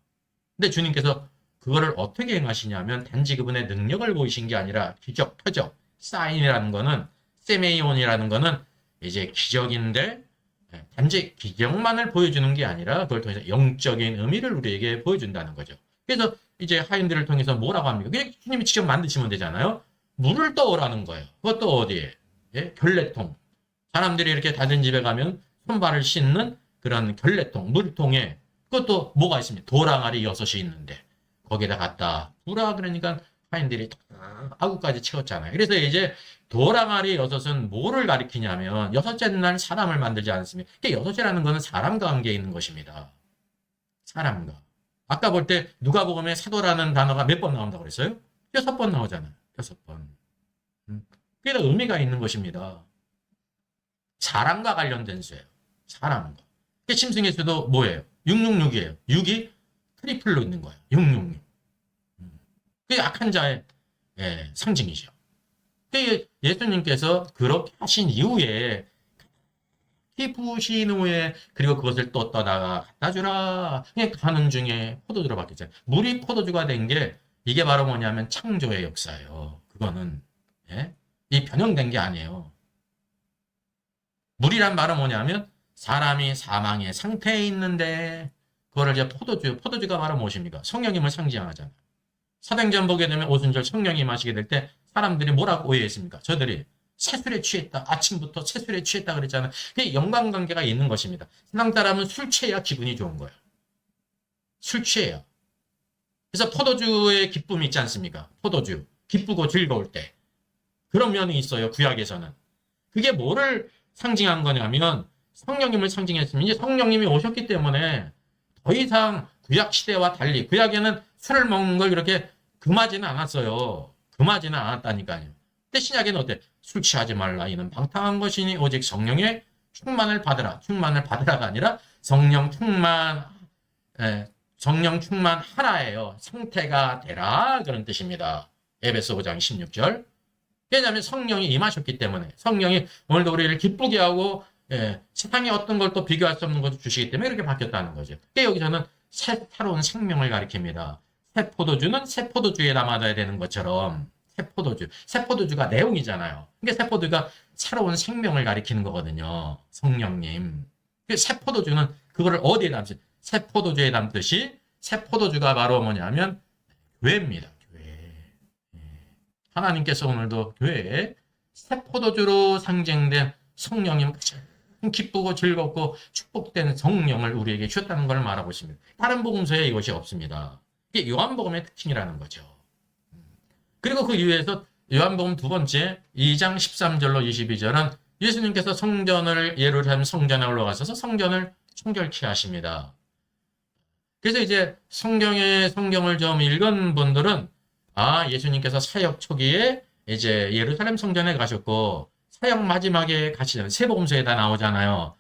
Speaker 1: 근데 주님께서 그거를 어떻게 행하시냐면 단지 그분의 능력을 보이신 게 아니라 기적, 표적, 사인이라는 거는 세메이온이라는 거는 이제 기적인데 단지 기적만을 보여주는 게 아니라 그걸 통해서 영적인 의미를 우리에게 보여준다는 거죠. 그래서 이제 하인들을 통해서 뭐라고 합니까? 그냥 주님이 직접 만드시면 되잖아요. 물을 떠오라는 거예요. 그것도 어디에? 결례통. 사람들이 이렇게 다른 집에 가면 손발을 씻는 그런 결례통, 물통에 그것도 뭐가 있습니까? 도랑아리 6이 있는데 거기다 갖다 부라 그러니까 하인들이 다 아구까지 채웠잖아요. 그래서 이제 도랑아리 6은 뭐를 가리키냐면 여섯째 날 사람을 만들지 않습니까? 여섯째라는 것은 사람과 관계에 있는 것입니다. 사람과. 아까 볼 때 누가복음에 사도라는 단어가 몇 번 나온다고 그랬어요? 6번 나오잖아요. 6번. 그게 더 의미가 있는 것입니다. 사람과 관련된 수예요. 사람과. 심승의 수도 뭐예요? 666이에요. 6이 트리플로 있는 거예요. 666. 그게 악한 자의 상징이죠. 예수님께서 그렇게 하신 이후에 부으신 후에 그리고 그것을 또 떠다가 갖다 주라. 그냥 가는 중에 포도주로 바뀌었잖아요. 물이 포도주가 된 게 이게 바로 뭐냐면 창조의 역사예요. 그거는 이 변형된 게 아니에요. 물이란 말은 뭐냐면 사람이 사망의 상태에 있는데 그거를 이제 포도주가 바로 무엇입니까? 성령님을 상징하잖아요. 사도행전 보게 되면 오순절 성령이 마시게 될 때 사람들이 뭐라고 오해했습니까? 저들이 새술에 취했다. 아침부터 새술에 취했다 그랬잖아요. 그게 연관관계가 있는 것입니다. 세상 사람은 술 취해야 기분이 좋은 거예요. 술 취해야. 그래서 포도주의 기쁨이 있지 않습니까? 포도주. 기쁘고 즐거울 때. 그런 면이 있어요. 구약에서는. 그게 뭐를 상징한 거냐면 성령님을 상징했으면 이제 성령님이 오셨기 때문에 더 이상 구약 시대와 달리 구약에는 술을 먹는 걸 그렇게 금하지는 않았어요. 금하지는 않았다니까요. 근데 신약에는 어때? 술 취하지 말라. 이는 방탕한 것이니 오직 성령의 충만을 받으라. 충만을 받으라가 아니라 성령 충만하라예요. 상태가 되라. 그런 뜻입니다. 에베소 5장 16절. 왜냐하면 성령이 임하셨기 때문에 성령이 오늘도 우리를 기쁘게 하고 세상에 어떤 걸 또 비교할 수 없는 것을 주시기 때문에 이렇게 바뀌었다는 거죠. 여기서는 새로운 생명을 가리킵니다. 새 포도주는 새 포도주에 담아둬야 되는 것처럼 새 포도주가 내용이잖아요. 그러니까 새 포도주가 새로운 생명을 가리키는 거거든요. 성령님. 새 포도주는 그거를 어디에 담지? 새 포도주에 담듯이 새 포도주가 바로 뭐냐면 교회입니다. 교회. 예. 하나님께서 오늘도 교회에 새 포도주로 상징된 성령님 가장 기쁘고 즐겁고 축복된 성령을 우리에게 주셨다는 걸 말하고 있습니다. 다른 복음서에 이것이 없습니다. 이게 요한복음의 특징이라는 거죠. 그리고 그 이후에서 요한복음 두 번째 2장 13절로 22절은 예수님께서 성전을 예루살렘 성전에 올라가셔서 성전을 청결케 하십니다. 그래서 이제 성경을 좀 읽은 분들은 예수님께서 사역 초기에 이제 예루살렘 성전에 가셨고 사역 마지막에 가시잖아요. 세복음서에 다 나오잖아요.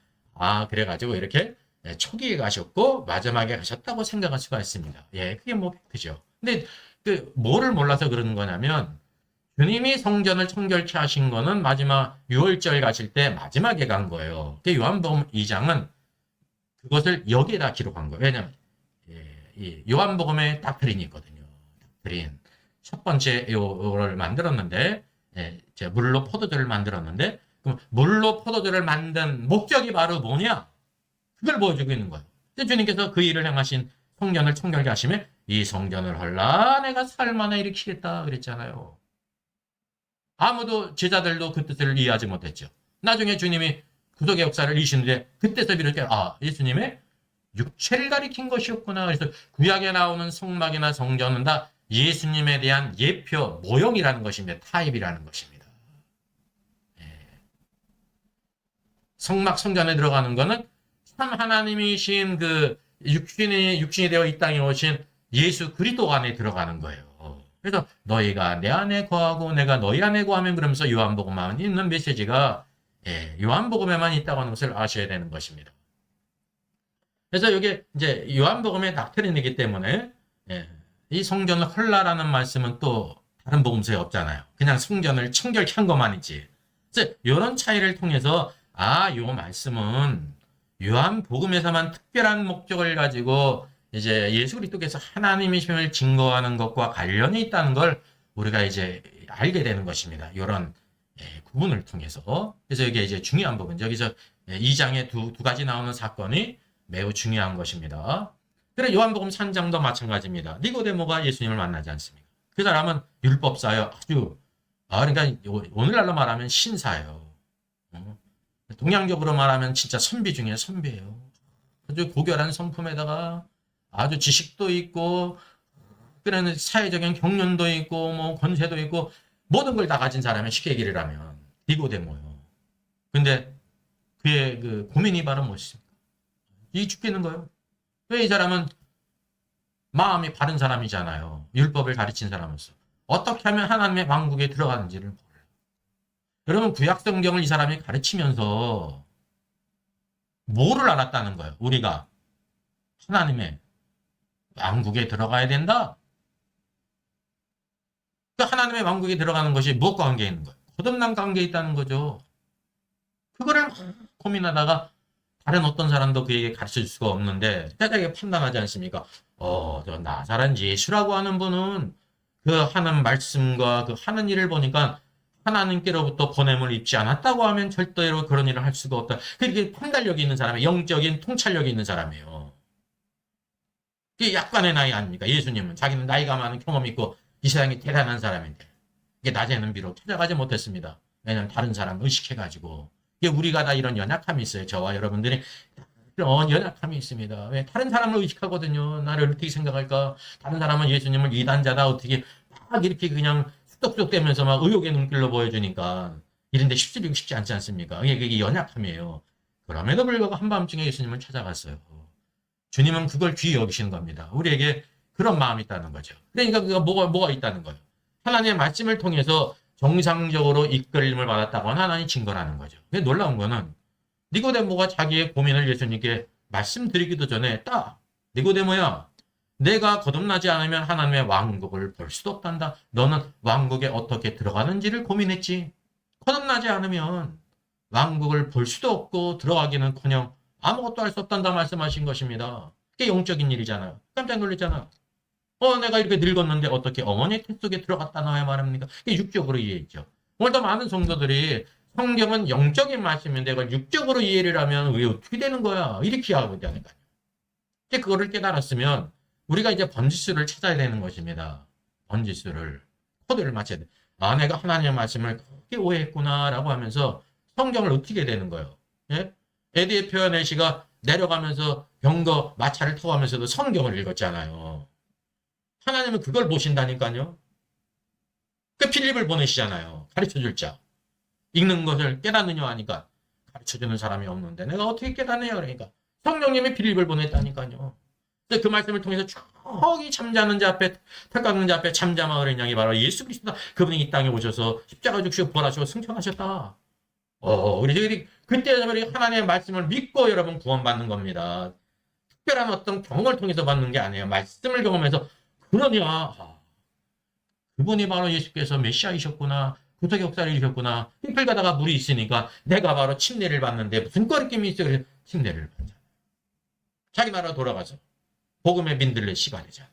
Speaker 1: 그래가지고 이렇게 초기에 가셨고 마지막에 가셨다고 생각할 수가 있습니다. 예, 그게 뭐 팩트죠. 근데 뭐를 몰라서 그러는 거냐면 주님이 성전을 청결케 하신 거는 마지막 6월절 가실 때 마지막에 간 거예요. 요한복음 2장은 그것을 여기에다 기록한 거예요. 왜냐면 이 요한복음에 닥트린이 있거든요. 닥트린. 첫 번째 요를 만들었는데 물로 포도주를 만들었는데 그럼 물로 포도주를 만든 목적이 바로 뭐냐? 그걸 보여주고 있는 거예요. 주님께서 그 일을 행하신 성전을 청결케 하시면 이 성전을 헐라 내가 살만에 일으키겠다 그랬잖아요. 아무도 제자들도 그 뜻을 이해하지 못했죠. 나중에 주님이 구속의 역사를 이루시는데 그때서 비롯해 예수님의 육체를 가리킨 것이었구나. 그래서 구약에 나오는 성막이나 성전은 다 예수님에 대한 예표, 모형이라는 것입니다. 타입이라는 것입니다. 성막 성전에 들어가는 것은 참 하나님이신 그 육신이 되어 이 땅에 오신 예수 그리스도 안에 들어가는 거예요. 그래서 너희가 내 안에 거하고 내가 너희 안에 거하면 그러면서 요한복음만 있는 메시지가 요한복음에만 있다고 하는 것을 아셔야 되는 것입니다. 그래서 이게 이제 요한복음의 닥트린이기 때문에 이 성전을 헐라라는 말씀은 또 다른 복음서에 없잖아요. 그냥 성전을 청결케 한 것만이지. 그래서 이런 차이를 통해서 요 말씀은 요한복음에서만 특별한 목적을 가지고 이제 예수 그리스도께서 하나님이심을 증거하는 것과 관련이 있다는 걸 우리가 이제 알게 되는 것입니다. 이런 구분을 통해서. 그래서 이게 이제 중요한 부분. 여기서 2장에 두 가지 나오는 사건이 매우 중요한 것입니다. 그래 요한복음 3장도 마찬가지입니다. 니고데모가 예수님을 만나지 않습니까? 그 사람은 율법사요. 아주 그러니까 오늘날로 말하면 신사예요. 동양적으로 말하면 진짜 선비 중에 선비예요. 아주 고결한 성품에다가 아주 지식도 있고 그런 사회적인 경륜도 있고 뭐 권세도 있고 모든 걸 다 가진 사람이 쉽게 얘기를 하면 니고데모요. 근데 그의 그 고민이 바로 무엇입니까? 이 죽겠는 거예요. 왜 이 사람은 마음이 바른 사람이잖아요. 율법을 가르친 사람으로서. 어떻게 하면 하나님의 왕국에 들어가는지를 몰라요. 여러분 구약 성경을 이 사람이 가르치면서 뭐를 알았다는 거예요. 우리가 하나님의 왕국에 들어가야 된다. 하나님의 왕국에 들어가는 것이 무엇과 관계 있는 거예요? 거듭난 관계에 있다는 거죠. 그거를 고민하다가 다른 어떤 사람도 그에게 가르칠 수가 없는데 짜자게 판단하지 않습니까? 저 나사렛 예수라고 하는 분은 그 하는 말씀과 그 하는 일을 보니까 하나님께로부터 보냄을 입지 않았다고 하면 절대로 그런 일을 할 수가 없다. 그렇게 판단력이 있는 사람이에요. 영적인 통찰력이 있는 사람이에요. 이게 약간의 나이 아닙니까? 예수님은 자기는 나이가 많은 경험이 있고 이 세상에 대단한 사람인데 이게 낮에는 비록 찾아가지 못했습니다. 왜냐하면 다른 사람 의식해가지고 이게 우리가 다 이런 연약함이 있어요. 저와 여러분들이 이런 연약함이 있습니다. 왜 다른 사람을 의식하거든요. 나를 어떻게 생각할까? 다른 사람은 예수님을 이단자다 어떻게 막 이렇게 그냥 쑥덕쑥덕대면서 막 의욕의 눈길로 보여주니까 이런데 쉽지 않지 않습니까? 이게 연약함이에요. 그럼에도 불구하고 한밤중에 예수님을 찾아갔어요. 주님은 그걸 귀히 여기시는 겁니다. 우리에게 그런 마음이 있다는 거죠. 그러니까 그가 뭐가 있다는 거예요. 하나님의 말씀을 통해서 정상적으로 이끌림을 받았다고 하나님이 증거라는 거죠. 근데 놀라운 거는 니고데모가 자기의 고민을 예수님께 말씀드리기도 전에 딱 니고데모야 내가 거듭나지 않으면 하나님의 왕국을 볼 수도 없단다. 너는 왕국에 어떻게 들어가는지를 고민했지. 거듭나지 않으면 왕국을 볼 수도 없고 들어가기는커녕 아무것도 할 수 없단다 말씀하신 것입니다. 그게 영적인 일이잖아요. 깜짝 놀랐잖아. 내가 이렇게 늙었는데 어떻게 어머니 태 속에 들어갔다 나와야 말합니까? 그게 육적으로 이해했죠. 오늘도 많은 성도들이 성경은 영적인 말씀인데 그걸 육적으로 이해를 하면 왜 어떻게 되는 거야? 이렇게 하고 있다는 거예요. 이제 그거를 깨달았으면 우리가 이제 번지수를 찾아야 되는 것입니다. 번지수를 코드를 맞춰야 돼. 아, 내가 하나님의 말씀을 그렇게 오해했구나라고 하면서 성경을 익히게 되는 거예요. 예? 에디의 표현의시가 내려가면서 병거 마차를 타고 가면서도 성경을 읽었잖아요. 하나님은 그걸 보신다니까요. 그 필립을 보내시잖아요. 가르쳐줄 자. 읽는 것을 깨닫느냐 하니까 가르쳐주는 사람이 없는데 내가 어떻게 깨닫느냐 그러니까 성령님이 필립을 보냈다니까요. 근데 그 말씀을 통해서 저기 잠자는 자 앞에 탁 깎는 자 앞에 잠잠하 어린 양이 바로 예수 그리스도다. 그분이 이 땅에 오셔서 십자가 죽시고 부활하시고 승천하셨다. 우리 그때 하나님의 말씀을 믿고 여러분 구원받는 겁니다. 특별한 어떤 경험을 통해서 받는 게 아니에요. 말씀을 경험해서 그러냐. 그분이 바로 예수께서 메시아이셨구나. 구속의 역사를 이루셨구나. 힐플 가다가 물이 있으니까 내가 바로 침례를 받는데 무슨 거리낌이 있어요. 그래서 침례를 받잖아. 자기 나라 돌아가서 복음의 민들레 씨가 되잖아.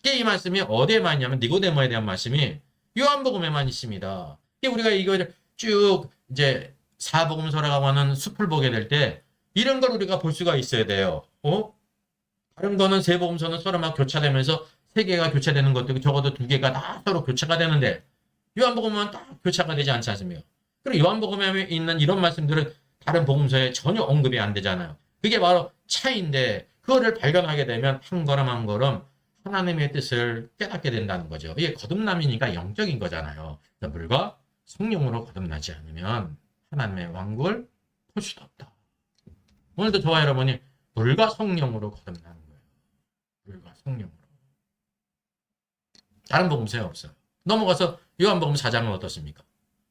Speaker 1: 이 말씀이 어디에만 있냐면 니고데모에 대한 말씀이 요한복음에만 있습니다. 우리가 이걸 쭉 이제 사복음서라고 하는 숲을 보게 될 때 이런 걸 우리가 볼 수가 있어야 돼요. 다른 거는 세 복음서는 서로 막 교차되면서 세 개가 교차되는 것도 있고 적어도 두 개가 다 서로 교차가 되는데 요한복음은 딱 교차가 되지 않지 않습니까? 그리고 요한복음에 있는 이런 말씀들은 다른 복음서에 전혀 언급이 안 되잖아요. 그게 바로 차이인데 그거를 발견하게 되면 한 걸음 한 걸음 하나님의 뜻을 깨닫게 된다는 거죠. 이게 거듭남이니까 영적인 거잖아요. 물과 성령으로 거듭나지 않으면 하나님의 왕국을 볼 수도 없다. 오늘도 저와 여러분이 물과 성령으로 거듭나는 거예요. 물과 성령으로. 다른 복음서에 없어요. 넘어가서 요한복음 4장은 어떻습니까?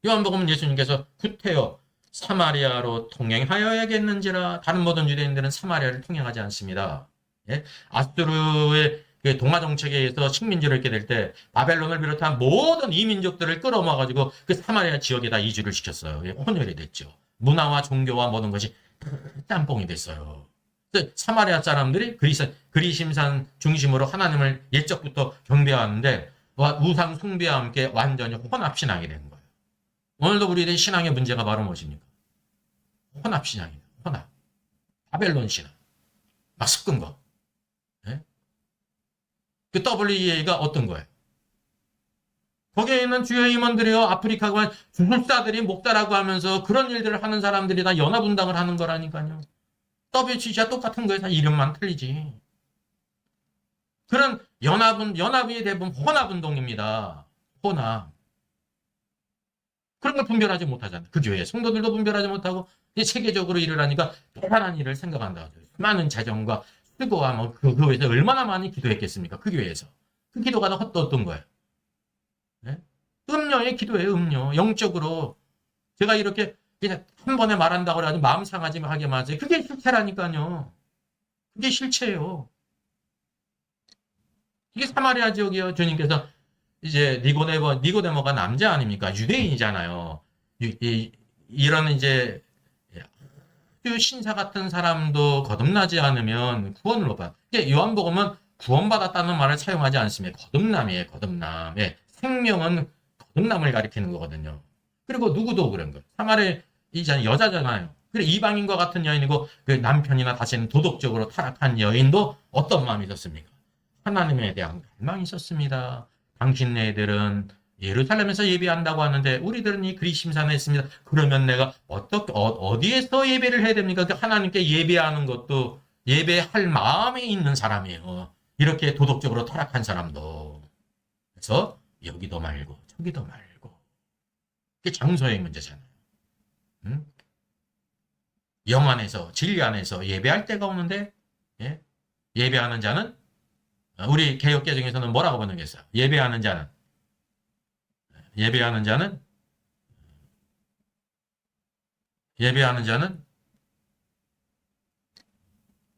Speaker 1: 요한복음은 예수님께서 구태여 사마리아로 통행하여야겠는지라. 다른 모든 유대인들은 사마리아를 통행하지 않습니다. 예? 아수르의 동화 정책에 의해서 식민지를 있게 될 때 바벨론을 비롯한 모든 이민족들을 끌어모아가지고 그 사마리아 지역에다 이주를 시켰어요. 예, 혼혈이 됐죠. 문화와 종교와 모든 것이 짬뽕이 됐어요. 사마리아 사람들이 그리심산 중심으로 하나님을 옛적부터 경배하는데 우상 숭배와 함께 완전히 혼합신앙이 되는 거예요. 오늘도 우리의 신앙의 문제가 바로 무엇입니까? 혼합신앙이에요. 혼합. 바벨론 신앙. 막 섞은 거. 네? 그 WEA가 어떤 거예요? 거기에 있는 주요 임원들이요, 아프리카가 주술사들이 목사라고 하면서 그런 일들을 하는 사람들이 다 연합운동을 하는 거라니까요. WCC와 똑같은 거예요. 다 이름만 틀리지. 그런 연합이 대부분 혼합운동입니다. 혼합. 그런 걸 분별하지 못하잖아요. 그 교회 성도들도 분별하지 못하고 세계적으로 일을 하니까 대단한 일을 생각한다. 많은 재정과 수고와 그 교회에서 얼마나 많이 기도했겠습니까? 그 교회에서. 그 기도가 다 헛되었던 거예요. 네? 음료의 기도예요. 음료. 영적으로 제가 이렇게 그냥 한 번에 말한다고 해가지고 마음 상하지 하게 맞아요. 그게 실체라니까요. 그게 실체예요. 이게 사마리아 지역이요. 주님께서 이제 니고데모가 남자 아닙니까? 유대인이잖아요. 이런 이제 신사 같은 사람도 거듭나지 않으면 구원을 못 받아. 이제 요한복음은 구원받았다는 말을 사용하지 않습니다. 거듭남이에요. 거듭남. 예. 생명은 거듭남을 가리키는 거거든요. 그리고 누구도 그런 거예요. 사마리아 여자잖아요. 그래 이방인과 같은 여인이고 그 남편이나 다시는 도덕적으로 타락한 여인도 어떤 마음이 있었습니까? 하나님에 대한 갈망이 있었습니다. 당신네들은 예루살렘에서 예배한다고 하는데 우리들은 이 그리심산에 있습니다. 그러면 내가 어디에서 예배를 해야 됩니까? 하나님께 예배하는 것도 예배할 마음이 있는 사람이에요. 이렇게 도덕적으로 타락한 사람도. 그래서 여기도 말고 저기도 말고. 그게 장소의 문제잖아요. 응? 영 안에서 진리 안에서 예배할 때가 오는데 예? 예배하는 자는 우리 개혁개정에서는 뭐라고 번역했어요? 예배하는 자는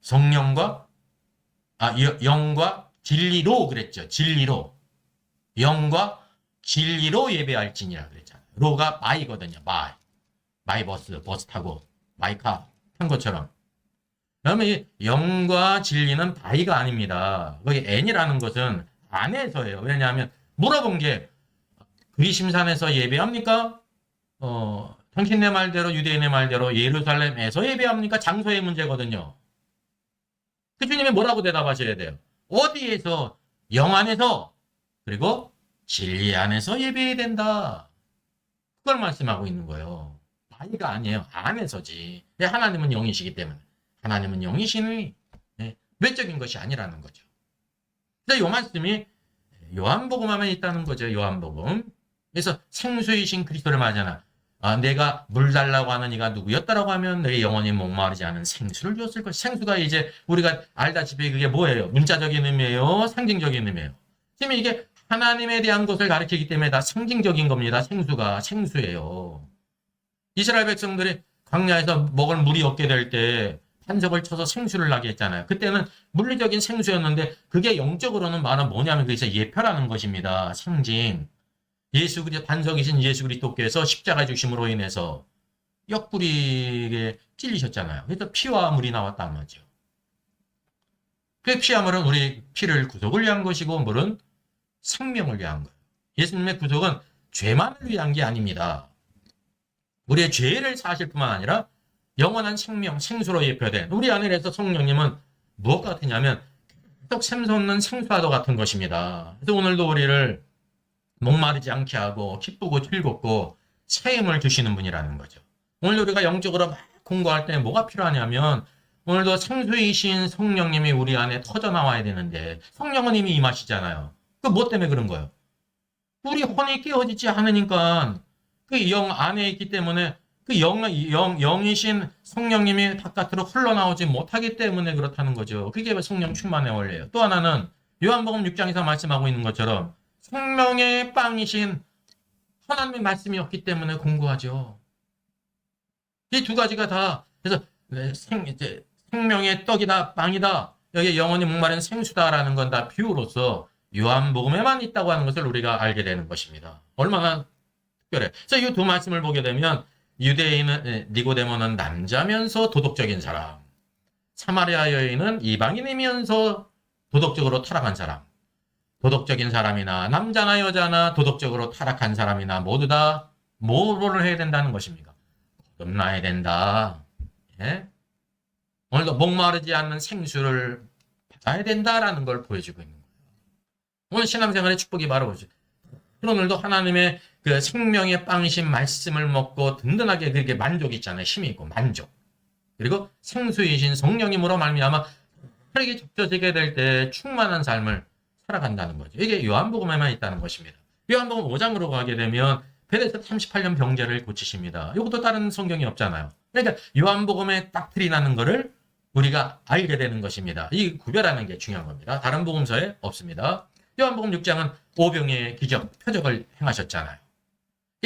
Speaker 1: 성령과 영과 진리로 그랬죠. 진리로 영과 진리로 예배할지니라 그랬잖아요. 로가 마이거든요. 마이 버스 타고 마이카 탄 것처럼. 그러면 이 영과 진리는 바이가 아닙니다. 거기 N이라는 것은 안에서예요. 왜냐하면 물어본 게 그리심산에서 예배합니까? 당신네 말대로 유대인의 말대로 예루살렘에서 예배합니까? 장소의 문제거든요. 그 주님이 뭐라고 대답하셔야 돼요? 어디에서 영 안에서 그리고 진리 안에서 예배해야 된다. 그걸 말씀하고 있는 거예요. 바위가 아니에요. 안에서지. 하나님은 영이시기 때문에. 하나님은 영이시니 외적인 것이 아니라는 거죠. 그래서 이 말씀이 요한복음에 있다는 거죠. 요한복음. 그래서 생수이신 그리스도를 말하잖아. 내가 물 달라고 하는 이가 누구였다라고 하면 너의 영혼이 목마르지 않은 생수를 주었을 것. 생수가 이제 우리가 알다시피 그게 뭐예요? 문자적인 의미예요? 상징적인 의미예요? 지금 이게 하나님에 대한 것을 가리키기 때문에 다 상징적인 겁니다. 생수가 생수예요. 이스라엘 백성들이 광야에서 먹을 물이 없게 될 때 반석을 쳐서 생수를 나게 했잖아요. 그때는 물리적인 생수였는데 그게 영적으로는 말은 뭐냐면 그래서 예표라는 것입니다. 상징. 예수 그리스도 반석이신 예수 그리스도께서 십자가 죽심으로 인해서 옆구리에 찔리셨잖아요. 그래서 피와 물이 나왔단 말이죠. 그 피와 물은 우리 피를 구속을 위한 것이고 물은 생명을 위한 거예요. 예수님의 구속은 죄만을 위한 게 아닙니다. 우리의 죄를 사실 뿐만 아니라 영원한 생명, 생수로 예표된 우리 안에서 성령님은 무엇 같으냐면 계속 샘솟는 생수와도 같은 것입니다. 그래서 오늘도 우리를 목마르지 않게 하고 기쁘고 즐겁고 새 힘을 주시는 분이라는 거죠. 오늘 우리가 영적으로 막 공부할 때 뭐가 필요하냐면 오늘도 생수이신 성령님이 우리 안에 터져 나와야 되는데 성령은 이미 임하시잖아요. 그 뭐 때문에 그런 거예요? 우리 혼이 깨어지지 않으니까 그 영 안에 있기 때문에 그 영이신 성령님이 바깥으로 흘러나오지 못하기 때문에 그렇다는 거죠. 그게 성령 충만의 원리예요. 또 하나는 요한복음 6장에서 말씀하고 있는 것처럼 생명의 빵이신 하나님의 말씀이었기 때문에 공부하죠. 이 두 가지가 다 그래서 생명의 떡이다, 빵이다, 여기 영원히 목마른 생수다라는 건 다 비유로서 요한복음에만 있다고 하는 것을 우리가 알게 되는 것입니다. 얼마나 특별해. 그래서 이 두 말씀을 보게 되면 유대인은 니고데모는 남자면서 도덕적인 사람, 사마리아 여인은 이방인이면서 도덕적으로 타락한 사람. 도덕적인 사람이나 남자나 여자나 도덕적으로 타락한 사람이나 모두 다 뭐를 해야 된다는 것입니까? 거듭나야 된다. 예? 오늘도 목마르지 않는 생수를 받아야 된다라는 걸 보여주고 있는 거예요. 오늘 신앙생활의 축복이 바로 그렇죠. 오늘도 하나님의 그 생명의 빵이신 말씀을 먹고 든든하게 그렇게 만족이 있잖아요. 힘이 있고 만족. 그리고 생수이신 성령님으로 말미암아 혈액이 적셔지게 될 때 충만한 삶을 살아간다는 거죠. 이게 요한복음에만 있다는 것입니다. 요한복음 5장으로 가게 되면 베데스다 38년 병자를 고치십니다. 이것도 다른 성경이 없잖아요. 그러니까 요한복음에 딱 들이나는 거를 우리가 알게 되는 것입니다. 이 구별하는 게 중요한 겁니다. 다른 복음서에 없습니다. 요한복음 6장은 오병의 기적, 표적을 행하셨잖아요.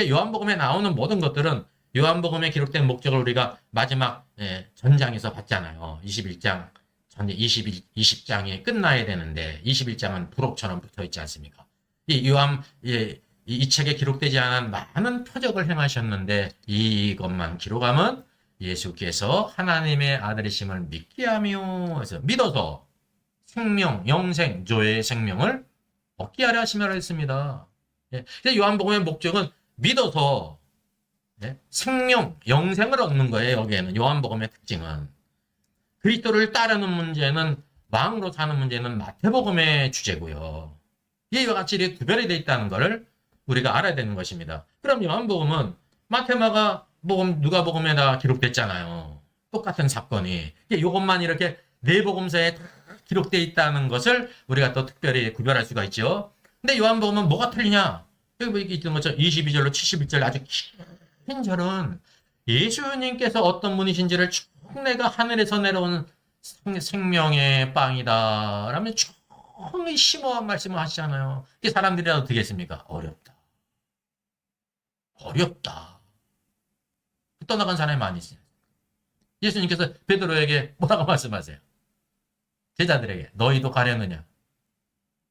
Speaker 1: 요한복음에 나오는 모든 것들은 요한복음에 기록된 목적을 우리가 마지막 전장에서 봤잖아요. 21장, 20장이 끝나야 되는데 21장은 부록처럼 붙어 있지 않습니까? 이 책에 기록되지 않은 많은 표적을 행하셨는데 이것만 기록하면 예수께서 하나님의 아들이심을 믿게 하며 그래서 믿어서 생명, 영생, 조의 생명을 얻게 하려 하시며 했습니다. 요한복음의 목적은 믿어서 생명, 영생을 얻는 거예요. 여기에는 요한복음의 특징은. 그리스도를 따르는 문제는 왕으로 사는 문제는 마태복음의 주제고요. 이와 같이 이렇게 구별이 되어 있다는 것을 우리가 알아야 되는 것입니다. 그럼 요한복음은 마태, 마가복음, 누가복음에다 기록됐잖아요. 똑같은 사건이. 이것만 이렇게 네 복음서에 기록되어 있다는 것을 우리가 또 특별히 구별할 수가 있죠. 근데 요한복음은 뭐가 틀리냐? 여기 있는 것처럼 22절로 71절 아주 긴 절은 예수님께서 어떤 분이신지를 쭉 내가 하늘에서 내려온 생명의 빵이다 라면 쭉 심오한 말씀을 하시잖아요. 이게 사람들이라도 되겠습니까? 어렵다. 떠나간 사람이 많이 있어요. 예수님께서 베드로에게 뭐라고 말씀하세요? 제자들에게 너희도 가려느냐?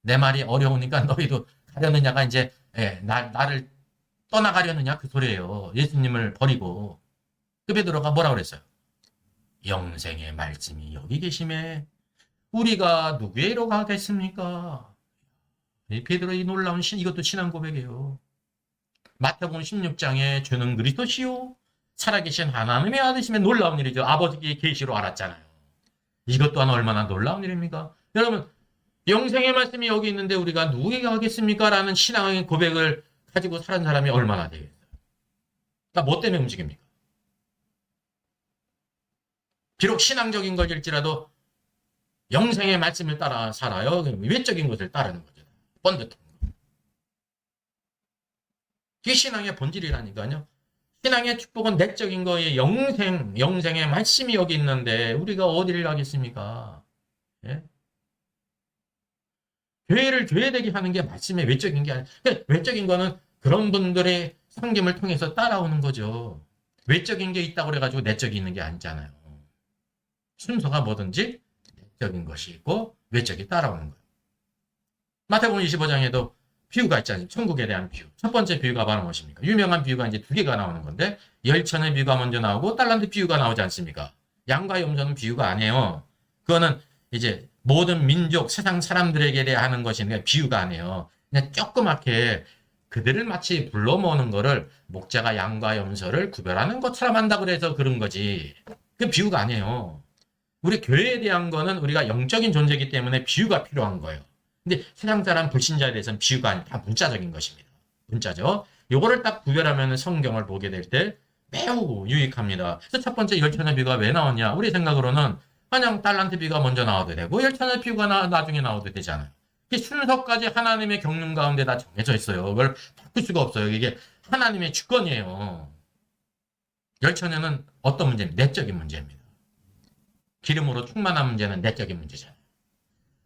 Speaker 1: 내 말이 어려우니까 너희도 가려느냐가 이제 나를 떠나가려느냐 그 소리예요. 예수님을 버리고. 그 베드로가 뭐라고 그랬어요? 영생의 말씀이 여기 계심에 우리가 누구에로 가겠습니까? 이 베드로의 놀라운 이것도 신앙 고백이에요. 마태복음 16장에 주는 그리스도시요 살아계신 하나님의 아들이심에 놀라운 일이죠. 아버지의 계시로 알았잖아요. 이것 또한 얼마나 놀라운 일입니까? 여러분 영생의 말씀이 여기 있는데 우리가 누구에게 하겠습니까? 라는 신앙의 고백을 가지고 사는 사람이 얼마나 되겠어요? 그러니까 뭐 때문에 움직입니까? 비록 신앙적인 것일지라도 영생의 말씀을 따라 살아요. 외적인 것을 따르는 거죠. 번듯한 거. 이게 신앙의 본질이라니까요. 신앙의 축복은 내적인 거에 영생의 말씀이 여기 있는데 우리가 어디를 가겠습니까? 예? 교회를 교회되게 하는 게 말씀의 외적인 게 아니에요. 외적인 거는 그런 분들의 섬김을 통해서 따라오는 거죠. 외적인 게 있다고 그래가지고 내적이 있는 게 아니잖아요. 순서가 뭐든지 내적인 것이 있고 외적이 따라오는 거예요. 마태복음 25장에도 비유가 있잖아요. 천국에 대한 비유. 첫 번째 비유가 바로 무엇입니까? 유명한 비유가 이제 두 개가 나오는 건데 열천의 비유가 먼저 나오고 달란트 비유가 나오지 않습니까? 양과 염소는 비유가 아니에요. 그거는 이제 모든 민족, 세상 사람들에게 대해 하는 것이니까 비유가 아니에요. 그냥 조그맣게 그들을 마치 불러 모으는 거를 목자가 양과 염소를 구별하는 것처럼 한다 그래서 그런 거지. 그 비유가 아니에요. 우리 교회에 대한 거는 우리가 영적인 존재이기 때문에 비유가 필요한 거예요. 근데 세상 사람 불신자에 대해서는 비유가 아니라 다 문자적인 것입니다. 문자죠. 요거를 딱 구별하면 성경을 보게 될 때 매우 유익합니다. 그래서 첫 번째 열천의 비유가 왜 나왔냐? 우리 생각으로는 그냥 달란트 비유가 먼저 나와도 되고 열천의 비유가 나중에 나와도 되잖아요. 이 순서까지 하나님의 경륜 가운데 다 정해져 있어요. 그걸 바꿀 수가 없어요. 이게 하나님의 주권이에요. 열천에는 어떤 문제입니까? 내적인 문제입니다. 기름으로 충만한 문제는 내적인 문제잖아요.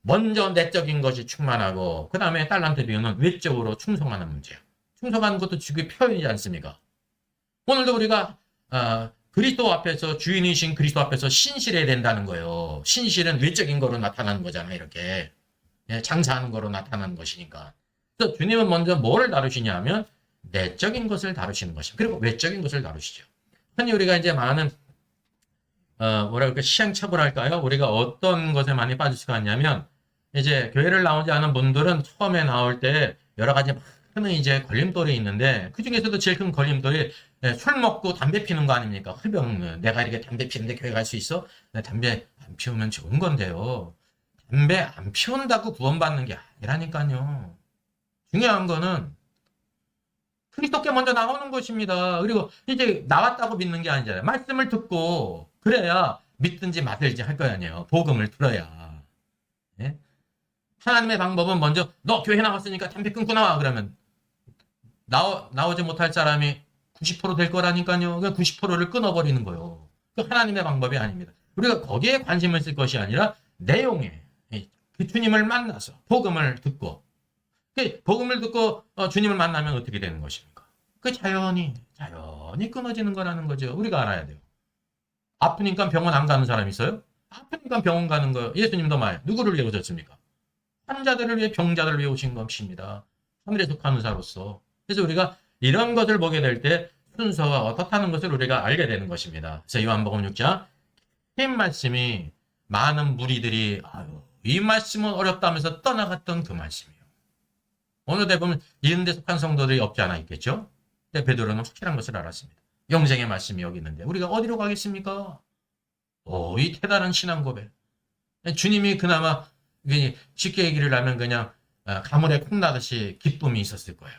Speaker 1: 먼저 내적인 것이 충만하고 그 다음에 달란트 비유는 외적으로 충성하는 문제예요. 충성하는 것도 주의 표현이지 않습니까? 오늘도 우리가 그리스도 앞에서 주인이신 그리스도 앞에서 신실해야 된다는 거예요. 신실은 외적인 거로 나타나는 거잖아요. 이렇게 장사하는 거로 나타나는 것이니까. 그래서 주님은 먼저 뭐를 다루시냐 하면 내적인 것을 다루시는 것이고 그리고 외적인 것을 다루시죠. 흔히 우리가 이제 많은 뭐랄까 시행착오랄까요? 우리가 어떤 것에 많이 빠질 수가 있냐면 이제 교회를 나오지 않은 분들은 처음에 나올 때 여러 가지 많은 이제 걸림돌이 있는데 그 중에서도 제일 큰 걸림돌이 술 먹고 담배 피는 거 아닙니까? 흡연. 내가 이렇게 담배 피는데 교회 갈 수 있어? 담배 안 피우면 좋은 건데요. 담배 안 피운다고 구원받는 게 아니라니까요. 중요한 거는 그리스도께 먼저 나오는 것입니다. 그리고 이제 나왔다고 믿는 게 아니잖아요. 말씀을 듣고 그래야 믿든지 말든지 할 거 아니에요. 복음을 들어야. 네? 하나님의 방법은 먼저 너 교회 나왔으니까 담배 끊고 나와 그러면 나오지 못할 사람이 90%될 거라니까요. 그 90%를 끊어버리는 거예요. 그 하나님의 방법이 아닙니다. 우리가 거기에 관심을 쓸 것이 아니라 내용에 그 주님을 만나서 복음을 듣고 그 복음을 듣고 주님을 만나면 어떻게 되는 것입니까? 그 자연히 끊어지는 거라는 거죠. 우리가 알아야 돼요. 아프니까 병원 안 가는 사람 있어요? 아프니까 병원 가는 거예요. 예수님도 말 누구를 위해 오셨습니까? 환자들을 위해 병자들을 위해 오신 것입니다. 하늘에 속한 의사로서. 그래서 우리가 이런 것을 보게 될 때 순서가 어떻다는 것을 우리가 알게 되는 것입니다. 그래서 요한복음 6장 흰 말씀이 많은 무리들이 이 말씀은 어렵다면서 떠나갔던 그 말씀이에요. 어느 데 보면 이런 데 속한 성도들이 없지 않아 있겠죠? 근데 베드로는 확실한 것을 알았습니다. 영생의 말씀이 여기 있는데 우리가 어디로 가겠습니까? 이 대단한 신앙 고백. 주님이 그나마 쉽게 얘기를 하면 그냥 가물에 콩나듯이 기쁨이 있었을 거예요.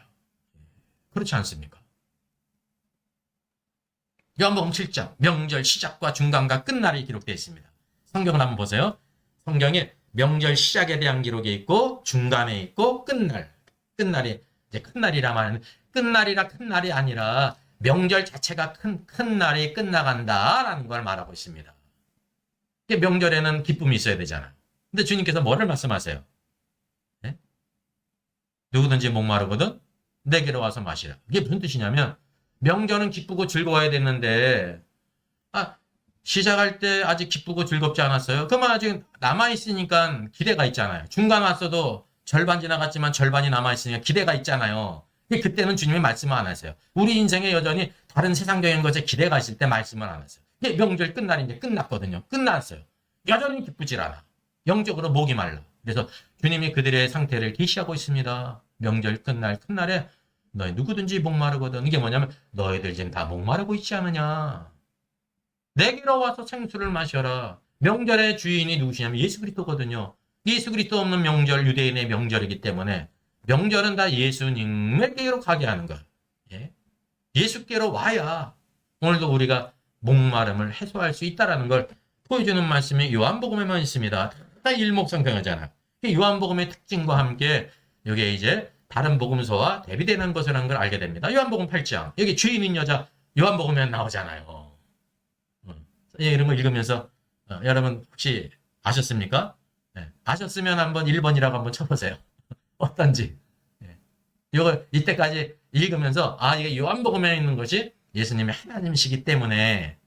Speaker 1: 그렇지 않습니까? 요한복음 7장 명절 시작과 중간과 끝날이 기록되어 있습니다. 성경을 한번 보세요. 성경에 명절 시작에 대한 기록이 있고 중간에 있고 끝날이 이제 큰 날이라 말하는 끝날이라 큰 날이 아니라 명절 자체가 큰 날이 끝나간다라는 걸 말하고 있습니다. 명절에는 기쁨이 있어야 되잖아요. 근데 주님께서 뭐를 말씀하세요? 네? 누구든지 목마르거든 내게로 와서 마시라. 이게 무슨 뜻이냐면 명절은 기쁘고 즐거워야 되는데 시작할 때 아직 기쁘고 즐겁지 않았어요. 그러면 아직 남아있으니까 기대가 있잖아요. 중간 왔어도 절반 지나갔지만 절반이 남아있으니까 기대가 있잖아요. 그때는 주님이 말씀을 안 하세요. 우리 인생에 여전히 다른 세상적인 것에 기대가 있을 때 말씀을 안 하세요. 명절 끝날이 이제 끝났거든요. 끝났어요. 여전히 기쁘질 않아. 영적으로 목이 말라. 그래서 주님이 그들의 상태를 계시하고 있습니다. 명절 끝날 큰날에 너희 누구든지 목마르거든. 이게 뭐냐면 너희들 지금 다 목마르고 있지 않느냐. 내게로 와서 생수를 마셔라. 명절의 주인이 누구시냐면 예수 그리스도거든요. 예수 그리스도 없는 명절, 유대인의 명절이기 때문에 명절은 다 예수님에게로 가게 하는 것. 예? 예수께로 와야 오늘도 우리가 목마름을 해소할 수 있다는 걸 보여주는 말씀이 요한복음에만 있습니다. 다 일목성경이잖아요. 요한복음의 특징과 함께 여기에 이제 다른 복음서와 대비되는 것이라는 걸 알게 됩니다. 요한복음 8장 여기 죄인인 여자 요한복음에 나오잖아요. 이런 거 읽으면서 여러분 혹시 아셨습니까? 네. 아셨으면 한번 1번이라고 한번 쳐보세요. 어떤지. 네. 이거 이때까지 읽으면서 이게 요한복음에 있는 것이 예수님이 하나님이시기 때문에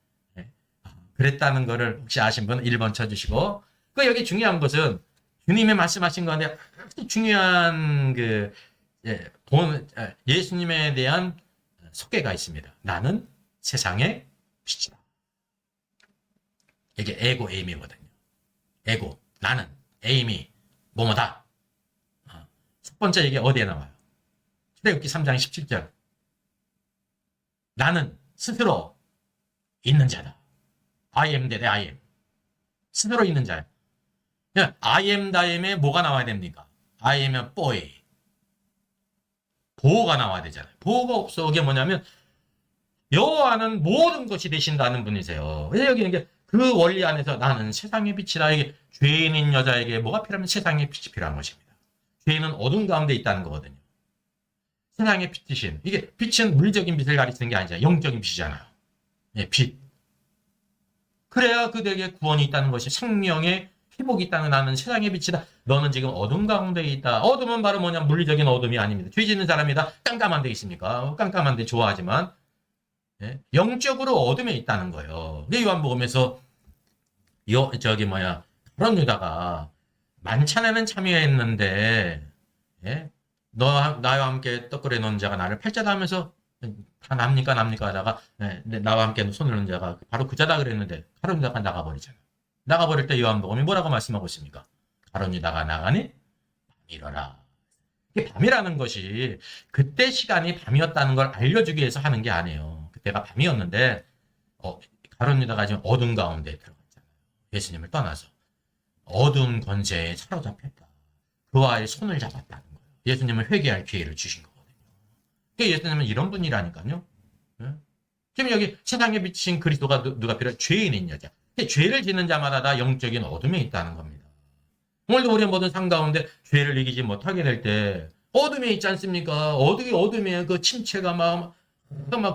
Speaker 1: 그랬다는 거를 혹시 아신 분 1번 쳐주시고 그 여기 중요한 것은 주님이 말씀하신 건데 아주 중요한 예수님에 대한 소개가 있습니다. 나는 세상의 빛이다. 이게 에고 에임이거든요. 에고 나는 에임이 뭐뭐다. 첫 번째 이게 어디에 나와요? 출애굽기 3장 17절. 나는 스스로 있는 자다. I am that I am. 스스로 있는 자예요. I am 다음에 뭐가 나와야 됩니까? I am a boy. 보호가 나와야 되잖아요. 보호가 없어. 이게 뭐냐면 여호와는 모든 것이 되신다는 분이세요. 여기 이게 그 원리 안에서 나는 세상의 빛이다. 이게 죄인인 여자에게 뭐가 필요하면 세상의 빛이 필요한 것입니다. 죄인은 어둠 가운데 있다는 거거든요. 세상의 빛이신. 이게 빛은 물리적인 빛을 가리키는 게 아니잖아요. 영적인 빛이잖아요. 예, 빛. 그래야 그들에게 구원이 있다는 것이 생명의 회복이 있다는 나는 세상의 빛이다. 너는 지금 어둠 가운데 있다. 어둠은 바로 뭐냐? 물리적인 어둠이 아닙니다. 죄 짓는 사람이다. 깜깜한 데 있습니까? 깜깜한 데 좋아하지만 영적으로 어둠에 있다는 거예요. 요한복음에서 그런 유다가 만찬에는 참여했는데 나와 함께 떡거리 놓은 자가 나를 팔자다 하면서 다 납니까 하다가 나와 함께 손을 놓은 자가 바로 그 자다 그랬는데 가룟 유다가 나가버리잖아요. 나가버릴 때 요한복음이 뭐라고 말씀하고 있습니까? 가룟 유다가 나가니 밤이러라. 이게 밤이라는 것이 그때 시간이 밤이었다는 걸 알려주기 위해서 하는 게 아니에요. 그때가 밤이었는데 가룟 유다가 지금 어둠 가운데 들어갔잖아요. 예수님을 떠나서 어두운 권세에 사로잡혔다. 그와의 손을 잡았다는 거예요. 예수님은 회개할 기회를 주신 거거든요. 그러니까 예수님은 이런 분이라니까요. 지금 여기 세상에 비친 그리스도가 누가 필요해? 죄인인 여자. 죄를 짓는 자마다 다 영적인 어둠에 있다는 겁니다. 오늘도 우리 모든 삶 가운데 죄를 이기지 못하게 될 때 어둠에 있지 않습니까? 어둠에 그 침체가 막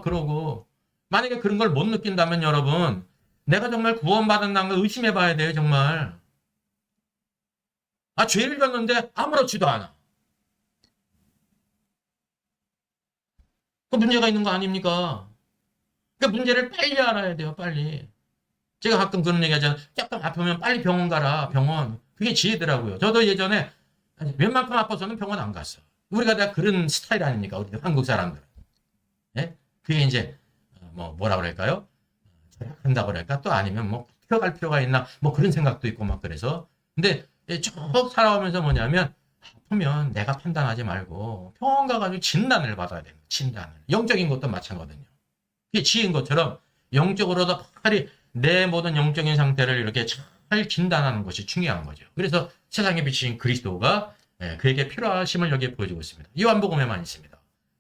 Speaker 1: 그러고 만약에 그런 걸 못 느낀다면 여러분 내가 정말 구원받았다는 걸 의심해 봐야 돼요. 정말. 죄를 졌는데 아무렇지도 않아. 그 문제가 있는 거 아닙니까? 그 문제를 빨리 알아야 돼요. 빨리. 제가 가끔 그런 얘기 하잖아요. 조금 아프면 빨리 병원 가라. 병원. 그게 지혜더라고요. 저도 예전에 웬만큼 아파서는 병원 안 갔어. 우리가 다 그런 스타일 아닙니까? 우리 한국 사람들. 예? 그게 이제 뭐라 그럴까요? 한다고 그럴까? 또 아니면 튀어갈 필요가 있나? 그런 생각도 있고 막 그래서. 근데 쭉 살아오면서 뭐냐면 아프면 내가 판단하지 말고 병원 가가지고 진단을 받아야 됩니다. 진단을. 영적인 것도 마찬가지거든요. 그게 지혜인 것처럼 영적으로도 빨리 내 모든 영적인 상태를 이렇게 잘 진단하는 것이 중요한 거죠. 그래서 세상에 비친 그리스도가 그에게 필요하심을 여기에 보여주고 있습니다. 요한복음에만 있습니다.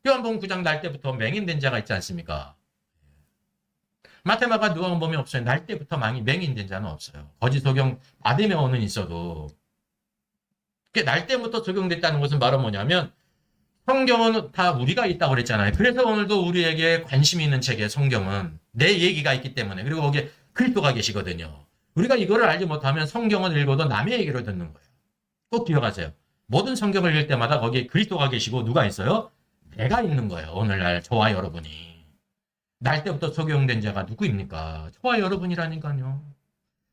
Speaker 1: 요한복음 9장 날 때부터 맹인된 자가 있지 않습니까? 마태마가 누가복음에 없어요. 날 때부터 맹인된 자는 없어요. 거짓 소경 받으면은 있어도 날 때부터 적용됐다는 것은 바로 뭐냐면 성경은 다 우리가 있다고 그랬잖아요. 그래서 오늘도 우리에게 관심이 있는 책에 성경은 내 얘기가 있기 때문에 그리고 거기에 그리스도가 계시거든요. 우리가 이거를 알지 못하면 성경을 읽어도 남의 얘기를 듣는 거예요. 꼭 기억하세요. 모든 성경을 읽을 때마다 거기에 그리스도가 계시고 누가 있어요? 내가 있는 거예요. 오늘날 저와 여러분이. 날 때부터 적용된 자가 누구입니까? 저와 여러분이라니까요.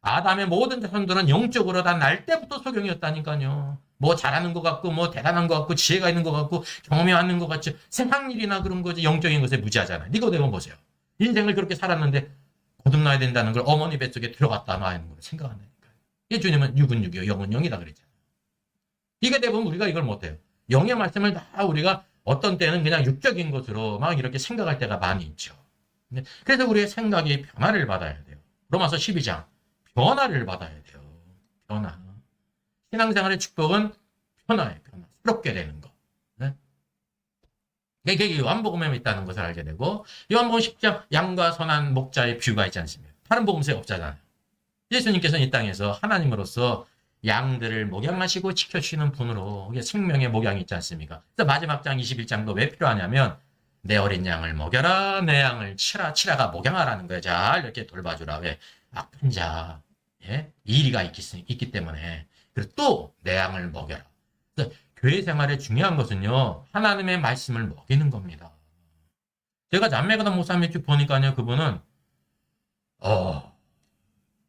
Speaker 1: 아담의 모든 자손들은 영적으로 다 날 때부터 적용이었다니까요. 잘하는 것 같고 대단한 것 같고 지혜가 있는 것 같고 경험이 많은 것 같죠. 세상 일이나 그런 거지 영적인 것에 무지하잖아요. 니고데모 보세요. 인생을 그렇게 살았는데 거듭나야 된다는 걸 어머니 뱃속에 들어갔다 놔야 걸 생각 안 하니까요. 이 주님은 육은 육이요 영은 영이다 그랬잖아요. 이게 대부분 우리가 이걸 못해요. 영의 말씀을 다 우리가 어떤 때는 그냥 육적인 것으로 막 이렇게 생각할 때가 많이 있죠. 그래서 우리의 생각이 변화를 받아야 돼요. 로마서 12장 변화를 받아야 돼요. 변화. 신앙생활의 축복은 편화예요. 편화. 새롭게 되는 거. 네? 이게 요한복음에 있다는 것을 알게 되고, 요한복음 10장 양과 선한 목자의 비유가 있지 않습니까? 다른 복음서에 없잖아요. 예수님께서는 이 땅에서 하나님으로서 양들을 목양하시고 지켜주시는 분으로, 이게 생명의 목양이 있지 않습니까? 그래서 마지막 장 21장도 왜 필요하냐면, 내 어린 양을 먹여라, 내 양을 치라가 목양하라는 거예요. 자, 이렇게 돌봐주라. 왜? 아픈 자, 예? 이리가 있기 때문에. 그리고 또 내 양을 먹여라. 그래서 교회 생활의 중요한 것은요, 하나님의 말씀을 먹이는 겁니다. 제가 남매가던 목사님 쭉 보니까요, 그분은,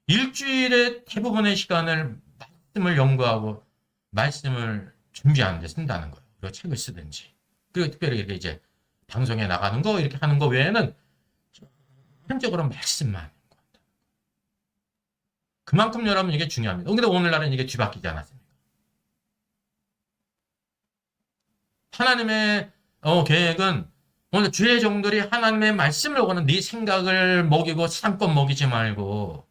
Speaker 1: 일주일에 대부분의 시간을 말씀을 연구하고, 말씀을 준비하는 데 쓴다는 거예요. 그리고 책을 쓰든지. 그리고 특별히 이렇게 이제, 방송에 나가는 거, 이렇게 하는 거 외에는, 전적으로 말씀만 하는 것 같아요. 그만큼 여러분 이게 중요합니다. 근데 오늘날은 이게 뒤바뀌지 않았습니까? 하나님의 계획은 오늘 주의 종들이 하나님의 말씀을 오고는 네 생각을 먹이고 상껏 먹이지 말고,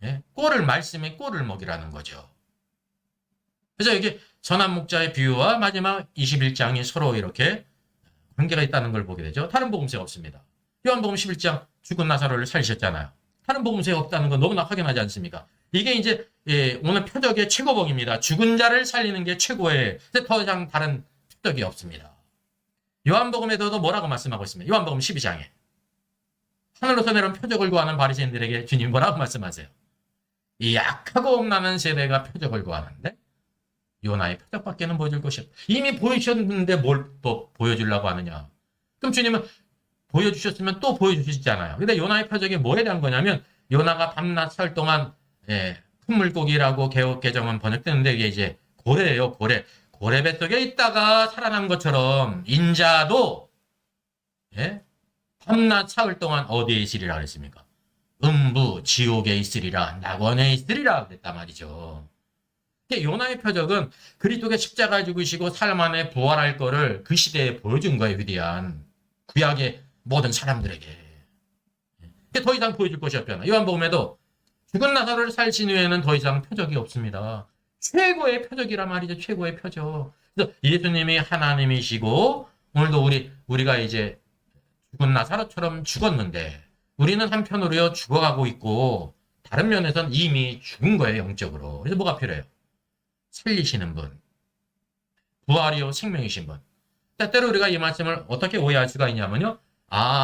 Speaker 1: 예? 말씀에 꼴을 먹이라는 거죠. 그래서 이게 선한 목자의 비유와 마지막 21장이 서로 이렇게 관계가 있다는 걸 보게 되죠. 다른 복음서에 없습니다. 요한복음 11장 죽은 나사로를 살리셨잖아요. 다른 복음서에 없다는 건 너무나 확연하지 않습니까? 이게 이제 오늘 표적의 최고봉입니다. 죽은 자를 살리는 게 최고의, 더 이상 다른 표적이 없습니다. 요한복음에도 뭐라고 말씀하고 있습니다. 요한복음 12장에 하늘로서 내려온 표적을 구하는 바리새인들에게 주님 뭐라고 말씀하세요? 이 약하고 없나는 세대가 표적을 구하는데 요나의 표적밖에는 보여줄 것이 없다. 이미 보여주셨는데 뭘 또 보여주려고 하느냐. 그럼 주님은 보여주셨으면 또 보여주시잖아요. 근데 요나의 표적이 뭐에 대한 거냐면, 요나가 밤낮 설 동안 큰 물고기라고 개정은 번역되는데, 이게 이제 고래예요. 고래 뱃속에 있다가 살아난 것처럼 인자도 밤낮 사흘 동안 어디에 있으리라 그랬습니까? 음부 지옥에 있으리라, 낙원에 있으리라 그랬단 말이죠. 요나의 표적은 그리스도의 십자가에 죽으시고 삶 안에 부활할 거를 그 시대에 보여준 거예요. 위대한 구약의 모든 사람들에게. 더 이상 보여줄 것이 없잖아요. 요한복음에도 죽은 나사로를 살신 후에는 더 이상 표적이 없습니다. 최고의 표적이란 말이죠. 최고의 표적. 그래서 예수님이 하나님이시고 오늘도 우리가 이제 죽은 나사로처럼 죽었는데, 우리는 한편으로요 죽어가고 있고 다른 면에서는 이미 죽은 거예요. 영적으로. 그래서 뭐가 필요해요? 살리시는 분, 부활이요 생명이신 분. 때때로 우리가 이 말씀을 어떻게 오해할 수가 있냐면요,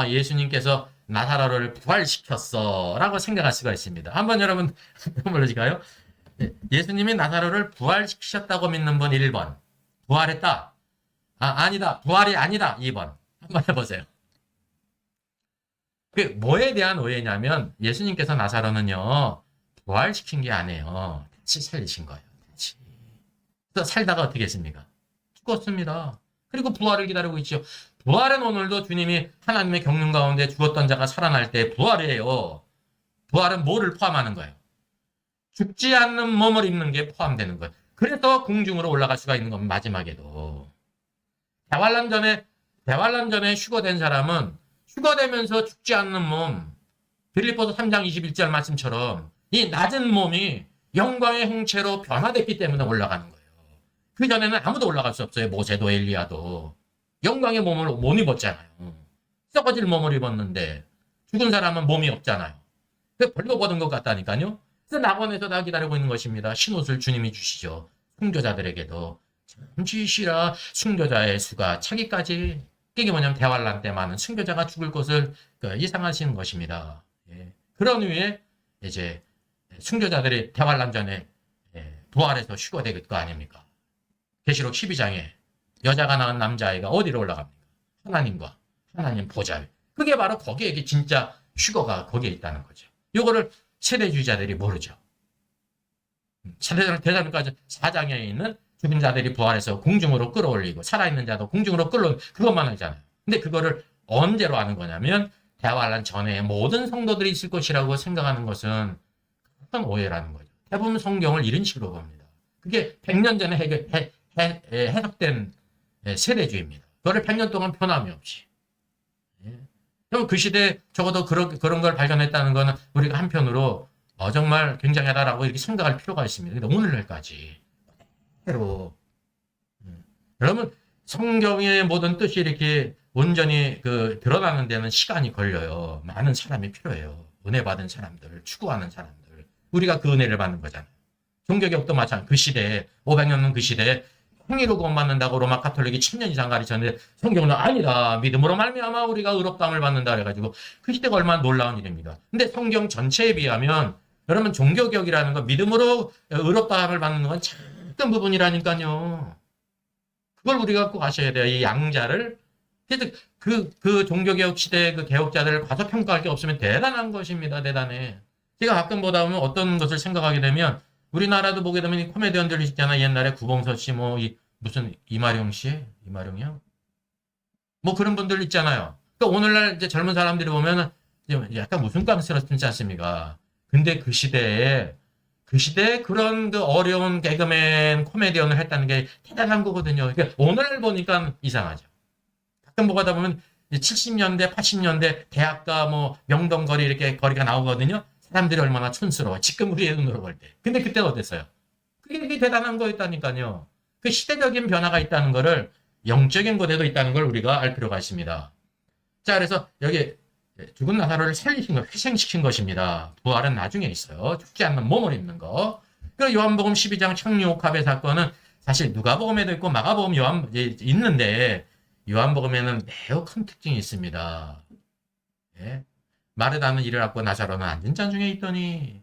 Speaker 1: 예수님께서 나사로를 부활시켰어 라고 생각할 수가 있습니다. 한번 여러분 몰라질까요? 예수님이 나사로를 부활시키셨다고 믿는 분 1번, 부활했다, 아니다, 부활이 아니다 2번. 한번 해보세요. 그 뭐에 대한 오해냐면, 예수님께서 나사로는요 부활시킨 게 아니에요. 다시 살리신 거예요. 다시. 그래서 살다가 어떻게 했습니까? 죽었습니다. 그리고 부활을 기다리고 있죠. 부활은 오늘도 주님이 하나님의 경륜 가운데 죽었던 자가 살아날 때 부활이에요. 부활은 뭐를 포함하는 거예요? 죽지 않는 몸을 입는 게 포함되는 거예요. 그래서 궁중으로 올라갈 수가 있는 겁니다. 마지막에도. 대환란 전에 휴거된 사람은 휴거되면서 죽지 않는 몸, 빌립보서 3장 21절 말씀처럼 이 낮은 몸이 영광의 형체로 변화됐기 때문에 올라가는 거예요. 그 전에는 아무도 올라갈 수 없어요. 모세도 엘리야도. 영광의 몸을 못 입었잖아요. 썩어질 몸을 입었는데 죽은 사람은 몸이 없잖아요. 그래서 벌거 받은 것 같다니까요. 그래서 낙원에서 다 기다리고 있는 것입니다. 흰옷을 주님이 주시죠. 순교자들에게도 잠시시라 순교자의 수가 차기까지. 이게 뭐냐면 대환란 때 많은 순교자가 죽을 것을 예상하시는 것입니다. 그런 후에 이제 순교자들이 대환란 전에 부활해서 휴거될 거 아닙니까? 계시록 12장에 여자가 낳은 남자아이가 어디로 올라갑니까? 하나님과 하나님 보좌. 그게 바로 거기에 진짜 휴거가 거기에 있다는 거죠. 이거를 세대주의자들이 모르죠. 대사님까지 4장에 있는 죽은 자들이 부활해서 공중으로 끌어올리고 살아있는 자도 공중으로 끌어올리고 그것만 알잖아요. 근데 그거를 언제로 아는 거냐면 대환란 전에 모든 성도들이 있을 것이라고 생각하는 것은 큰 오해라는 거죠. 대부분 성경을 이런 식으로 봅니다. 그게 100년 전에 해석된 세대주의입니다. 그거를 100년 동안 변함이 없이. 그럼 그 시대에 적어도 그런 걸 발견했다는 거는 우리가 한편으로 정말 굉장하다라고 이렇게 생각할 필요가 있습니다. 근데 오늘날까지 해로. 여러분, 성경의 모든 뜻이 이렇게 온전히 드러나는 데는 시간이 걸려요. 많은 사람이 필요해요. 은혜 받은 사람들, 추구하는 사람들. 우리가 그 은혜를 받는 거잖아요. 종교개혁도 마찬가지. 그 시대에, 500년 넘는 그 시대에 행위로 구원받는다고 로마 카톨릭이 1000년 이상 가르쳤는데 성경은 아니다. 믿음으로 말미암아 우리가 의롭다함을 받는다 그래가지고 그 시대가 얼마나 놀라운 일입니다. 근데 성경 전체에 비하면 여러분 종교개혁이라는 거 믿음으로 의롭다함을 받는 건 작은 부분이라니까요. 그걸 우리가 꼭 아셔야 돼요. 이 양자를. 그래서 그 종교개혁 시대의 그 개혁자들을 과소평가할 게 없으면 대단한 것입니다. 대단해. 제가 가끔 보다 보면 어떤 것을 생각하게 되면 우리나라도 보게 되면 이 코미디언들 있잖아. 옛날에 구봉서 씨, 무슨 이마령 씨? 이마령이요? 뭐 그런 분들 있잖아요. 그러니까 오늘날 이제 젊은 사람들이 보면은 약간 웃음감스럽지 않습니까? 근데 그 시대에 그런 그 어려운 개그맨 코미디언을 했다는 게 대단한 거거든요. 그러니까 오늘 보니까 이상하죠. 가끔 보다 보면 70년대, 80년대 대학가 명동거리 이렇게 거리가 나오거든요. 사람들이 얼마나 촌스러워. 지금 우리의 눈으로 볼 때. 근데 그때는 어땠어요? 그게 대단한 거였다니까요. 그 시대적인 변화가 있다는 거를 영적인 곳에도 있다는 걸 우리가 알 필요가 있습니다. 자, 그래서 여기 죽은 나사로를 살리신 거, 회생시킨 것입니다. 부활은 나중에 있어요. 죽지 않는 몸을 입는 거. 그 요한복음 12장 청류옥합의 사건은 사실 누가복음에도 있고 마가복음 있는데 요한복음에는 매우 큰 특징이 있습니다. 예? 마르다는 이를 갖고 나사로는 앉은 자 중에 있더니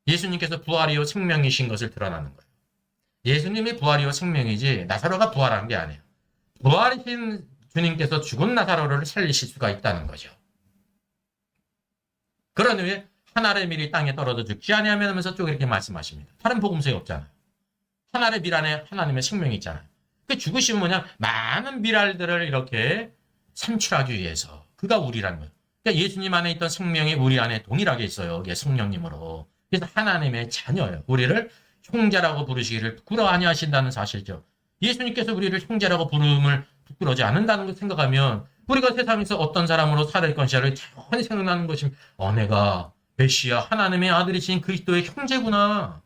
Speaker 1: 예수님께서 부활이요 생명이신 것을 드러나는 거예요. 예수님이 부활이요 생명이지 나사로가 부활한 게 아니에요. 부활이신 주님께서 죽은 나사로를 살리실 수가 있다는 거죠. 그런 후에 한 알의 밀이 땅에 떨어져 죽지 아니하면 하면서 쭉 이렇게 말씀하십니다. 다른 복음서에 없잖아요. 한 알의 밀 안에 하나님의 생명이 있잖아요. 그 죽으시면 뭐냐? 많은 밀알들을 이렇게 산출하기 위해서. 그가 우리라는 거예요. 그러니까 예수님 안에 있던 생명이 우리 안에 동일하게 있어요. 이게 성령님으로. 그래서 하나님의 자녀예요. 우리를 형제라고 부르시기를 부끄러워하니 하신다는 사실이죠. 예수님께서 우리를 형제라고 부름을 부끄러워하지 않는다는 걸 생각하면 우리가 세상에서 어떤 사람으로 살아야 건지를 전혀 생각나는 것이 내가 메시아 하나님의 아들이신 그리스도의 형제구나.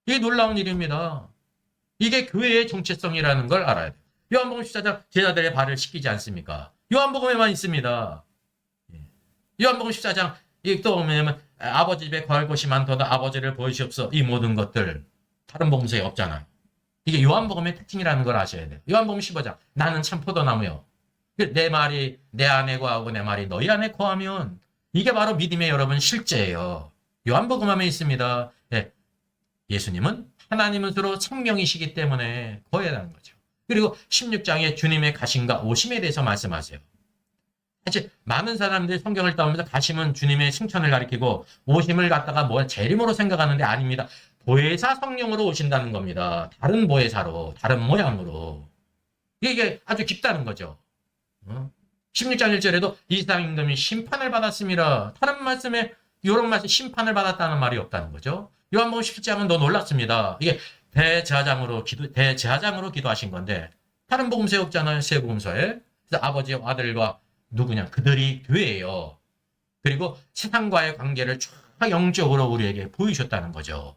Speaker 1: 이게 놀라운 일입니다. 이게 교회의 정체성이라는 걸 알아야 돼요. 요한복음 14장 제자들의 발을 씻기지 않습니까? 요한복음에만 있습니다. 요한복음 14장 또 보면 아버지 집에 거할 곳이 많도다 아버지를 보이시옵소서 이 모든 것들 다른 복음서에 없잖아요. 이게 요한복음의 특징이라는 걸 아셔야 돼요. 요한복음 15장 나는 참 포도나무요. 내 말이 내 안에 거하고 내 말이 너희 안에 거하면 이게 바로 믿음의 여러분 실제예요. 요한복음에 있습니다. 예수님은 하나님은 서로 생명이시기 때문에 거해야 하는 거죠. 그리고 16장에 주님의 가심과 오심에 대해서 말씀하세요. 사실 많은 사람들이 성경을 따오면서 가심은 주님의 승천을 가리키고 오심을 갖다가 재림으로 생각하는데 아닙니다. 보혜사 성령으로 오신다는 겁니다. 다른 보혜사로, 다른 모양으로. 이게 아주 깊다는 거죠. 16장 1절에도 이스라엘 임금이 심판을 받았습니다. 다른 말씀에 이런 말씀 심판을 받았다는 말이 없다는 거죠. 요한복음 17장은 더 놀랍습니다. 이게 대제사장으로 기도하신 건데 다른 복음서에 없잖아요. 세 복음서에. 그래서 아버지와 아들과 누구냐? 그들이 교회예요. 그리고 세상과의 관계를 쫙 영적으로 우리에게 보이셨다는 거죠.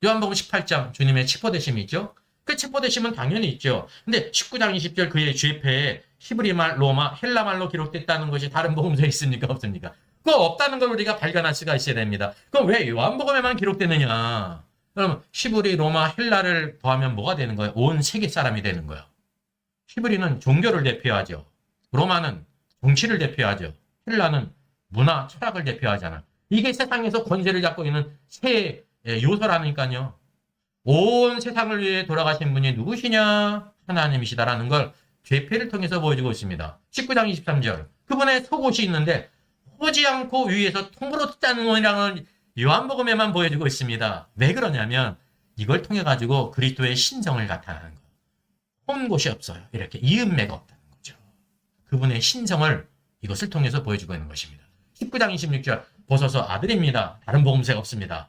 Speaker 1: 요한복음 18장 주님의 첩보되심이 있죠. 그 첩보되심은 당연히 있죠. 근데 19장 20절 그의 죄패에 히브리말, 로마, 헬라말로 기록됐다는 것이 다른 복음서에 있습니까? 없습니까? 그거 없다는 걸 우리가 발견할 수가 있어야 됩니다. 그럼 왜 요한복음에만 기록되느냐? 그럼 히브리, 로마, 헬라를 더하면 뭐가 되는 거예요? 온 세계 사람이 되는 거예요. 히브리는 종교를 대표하죠. 로마는 정치를 대표하죠. 헬라는 문화, 철학을 대표하잖아. 이게 세상에서 권세를 잡고 있는 세 요소라니까요. 온 세상을 위해 돌아가신 분이 누구시냐? 하나님이시다라는 걸 죄패를 통해서 보여주고 있습니다. 19장 23절. 그분의 속옷이 있는데 오지 않고 위에서 통으로 뜯자는 원이랑은 요한복음에만 보여주고 있습니다. 왜 그러냐면 이걸 통해 가지고 그리스도의 신성을 나타내는 거예요. 온 곳이 없어요. 이렇게 이음매가 없다는 거죠. 그분의 신성을 이것을 통해서 보여주고 있는 것입니다. 19장 26절 보소서 아들입니다. 다른 복음서가 없습니다.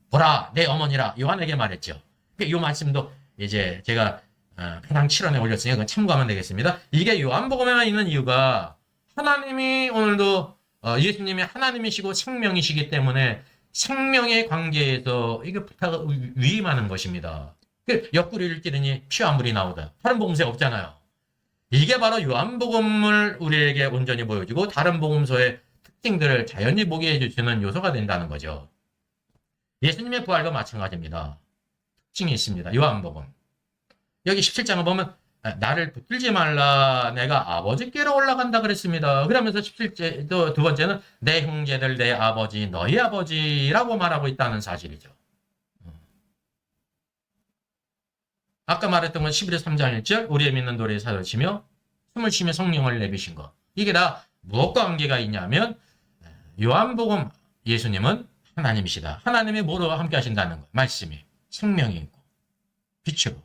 Speaker 1: 보라 내 어머니라 요한에게 말했죠. 이 말씀도 이제 제가 해당 7원에 올렸으니까 그건 참고하면 되겠습니다. 이게 요한복음에만 있는 이유가 하나님이 오늘도 예수님이 하나님이시고 생명이시기 때문에 생명의 관계에서 이게 부탁을 위임하는 것입니다. 옆구리를 찌르니 피와 물이 나오다. 다른 복음서에 없잖아요. 이게 바로 요한복음을 우리에게 온전히 보여주고 다른 복음서의 특징들을 자연히 보게 해주시는 요소가 된다는 거죠. 예수님의 부활도 마찬가지입니다. 특징이 있습니다. 요한복음. 여기 17장을 보면 나를 붙들지 말라. 내가 아버지께로 올라간다 그랬습니다. 그러면서 17제, 또 두 번째는 내 형제들, 내 아버지, 너희 아버지라고 말하고 있다는 사실이죠. 아까 말했던 건 11절 3장 1절 우리의 믿는 도리에 사도를 치며 숨을 쉬며 성령을 내비신 것. 이게 다 무엇과 관계가 있냐면 요한복음 예수님은 하나님이시다. 하나님이 뭐로 함께 하신다는 거. 말씀이 생명이 있고 빛으로.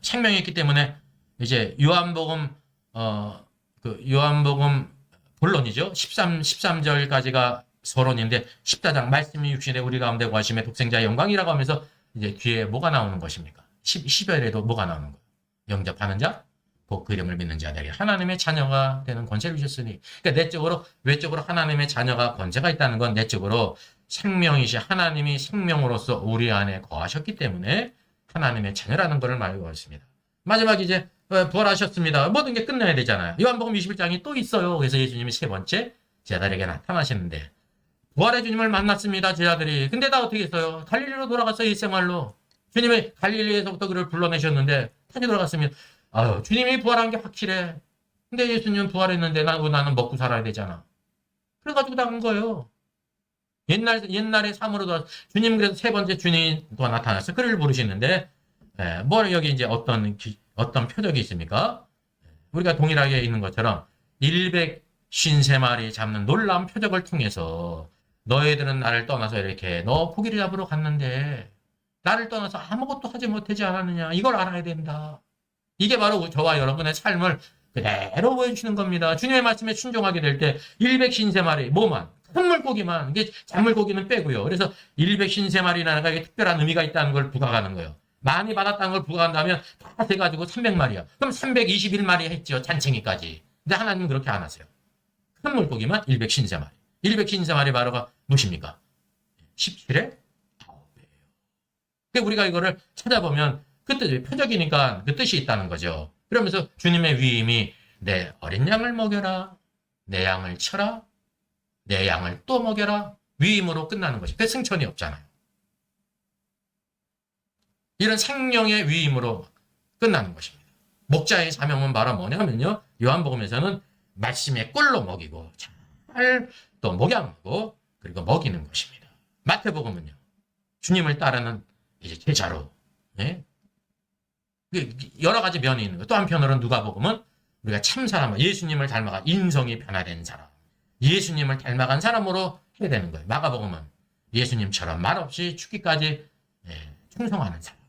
Speaker 1: 생명이 있기 때문에 이제 요한복음 요한복음 본론이죠. 13절까지가 서론인데 14장 말씀이 육신에 우리 가운데 거하심에 독생자의 영광이라고 하면서 이제 뒤에 뭐가 나오는 것입니까? 10절에도 뭐가 나오는 거예요? 영접하는 자, 곧 그 이름을 믿는 자들에게 하나님의 자녀가 되는 권세를 주셨으니. 그러니까 외적으로 하나님의 자녀가 권세가 있다는 건 내적으로 생명이시 하나님이 생명으로서 우리 안에 거하셨기 때문에 하나님의 자녀라는 것을 말하고 있습니다. 마지막 이제 부활하셨습니다. 모든 게 끝나야 되잖아요. 요한복음 21장이 또 있어요. 그래서 예수님이 세 번째 제자들에게 나타나시는데 부활의 주님을 만났습니다. 제자들이. 근데 다 어떻게 했어요? 갈릴리로 돌아갔어요. 일생활로. 주님이 갈릴리에서부터 그를 불러내셨는데 다시 돌아갔습니다. 아유, 주님이 부활한 게 확실해. 근데 예수님은 부활했는데 나는 먹고 살아야 되잖아. 그래가지고 나간 거예요. 옛날에 삶으로 돌아서 주님 그래서 세 번째 주님 또 나타났어요. 그를 부르시는데 뭐 여기 이제 어떤 표적이 있습니까? 우리가 동일하게 있는 것처럼 153마리 잡는 놀라운 표적을 통해서 너희들은 나를 떠나서 이렇게 너 고기를 잡으러 갔는데 나를 떠나서 아무것도 하지 못하지 않았느냐. 이걸 알아야 된다. 이게 바로 저와 여러분의 삶을 그대로 보여주시는 겁니다. 주님의 말씀에 순종하게 될 때 153마리 뭐만 큰 물고기만 이게 작물고기는 빼고요. 그래서 153마리라는 게 특별한 의미가 있다는 걸 부각하는 거예요. 많이 받았다는 걸 부각한다면 다 돼가지고 300마리야. 그럼 321마리 했죠. 잔챙이까지. 근데 하나님은 그렇게 안 하세요. 큰 물고기만 153마리. 153마리 바로가 무엇입니까? 17에 9배예요. 우리가 이거를 찾아보면 그 뜻이 표적이니까 그 뜻이 있다는 거죠. 그러면서 주님의 위임이 내 어린 양을 먹여라. 내 양을 쳐라. 내 양을 또 먹여라. 위임으로 끝나는 것이. 그 승천이 없잖아요. 이런 생명의 위임으로 끝나는 것입니다. 목자의 사명은 바로 뭐냐면요. 요한복음에서는 말씀의 꿀로 먹이고 잘 또 목양하고 그리고 먹이는 것입니다. 마태복음은요. 주님을 따르는 이제 제자로 여러 가지 면이 있는 거예요. 또 한편으로는 누가복음은 우리가 참 사람, 예수님을 닮아가 인성이 변화된 사람, 예수님을 닮아간 사람으로 해야 되는 거예요. 마가복음은 예수님처럼 말없이 죽기까지 충성하는 사람.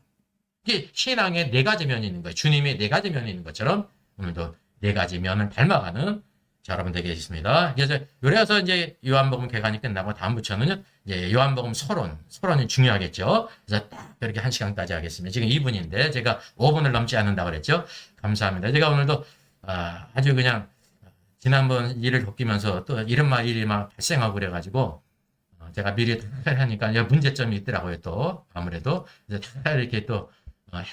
Speaker 1: 이게 신앙의 네 가지 면이 있는 거예요. 주님의 네 가지 면이 있는 것처럼 오늘도 네 가지 면을 닮아가는 자, 여러분 되겠습니다. 그래서 이제 요한복음 개관이 끝나고 다음부터는 이제 요한복음 서론이 중요하겠죠. 그래서 딱 이렇게 1시간까지 하겠습니다. 지금 2분인데 제가 5분을 넘지 않는다고 그랬죠. 감사합니다. 제가 오늘도 아주 그냥 지난번 일을 겪으면서 또 일이 막 발생하고 그래가지고 제가 미리 하니까 문제점이 있더라고요. 또 아무래도 이렇게 또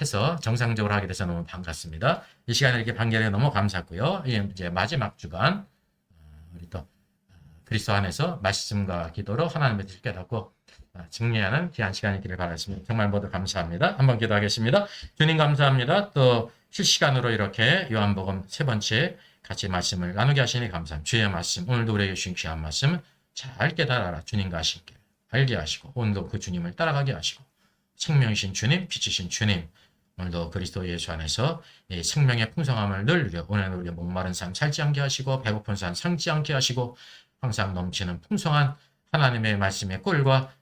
Speaker 1: 해서 정상적으로 하게 돼서 너무 반갑습니다. 이 시간에 이렇게 반겨해 너무 감사하고요. 이제 마지막 주간 우리 또 그리스도 안에서 말씀과 기도로 하나님의 뜻을 깨닫고 증리하는 귀한 시간이 있기를 바라겠습니다. 정말 모두 감사합니다. 한번 기도하겠습니다. 주님 감사합니다. 또 실시간으로 이렇게 요한복음 세 번째 같이 말씀을 나누게 하시니 감사합니다. 주의 말씀 오늘도 우리에게 주신 귀한 말씀 잘 깨달아라. 주님과 하신길 알게 하시고 오늘도 그 주님을 따라가게 하시고 생명이신 주님, 빛이신 주님, 오늘도 그리스도 예수 안에서 이 생명의 풍성함을 늘 누려 오늘은 우리 목마른 삶 살지 않게 하시고 배고픈 삶 상지 않게 하시고 항상 넘치는 풍성한 하나님의 말씀의 꿀과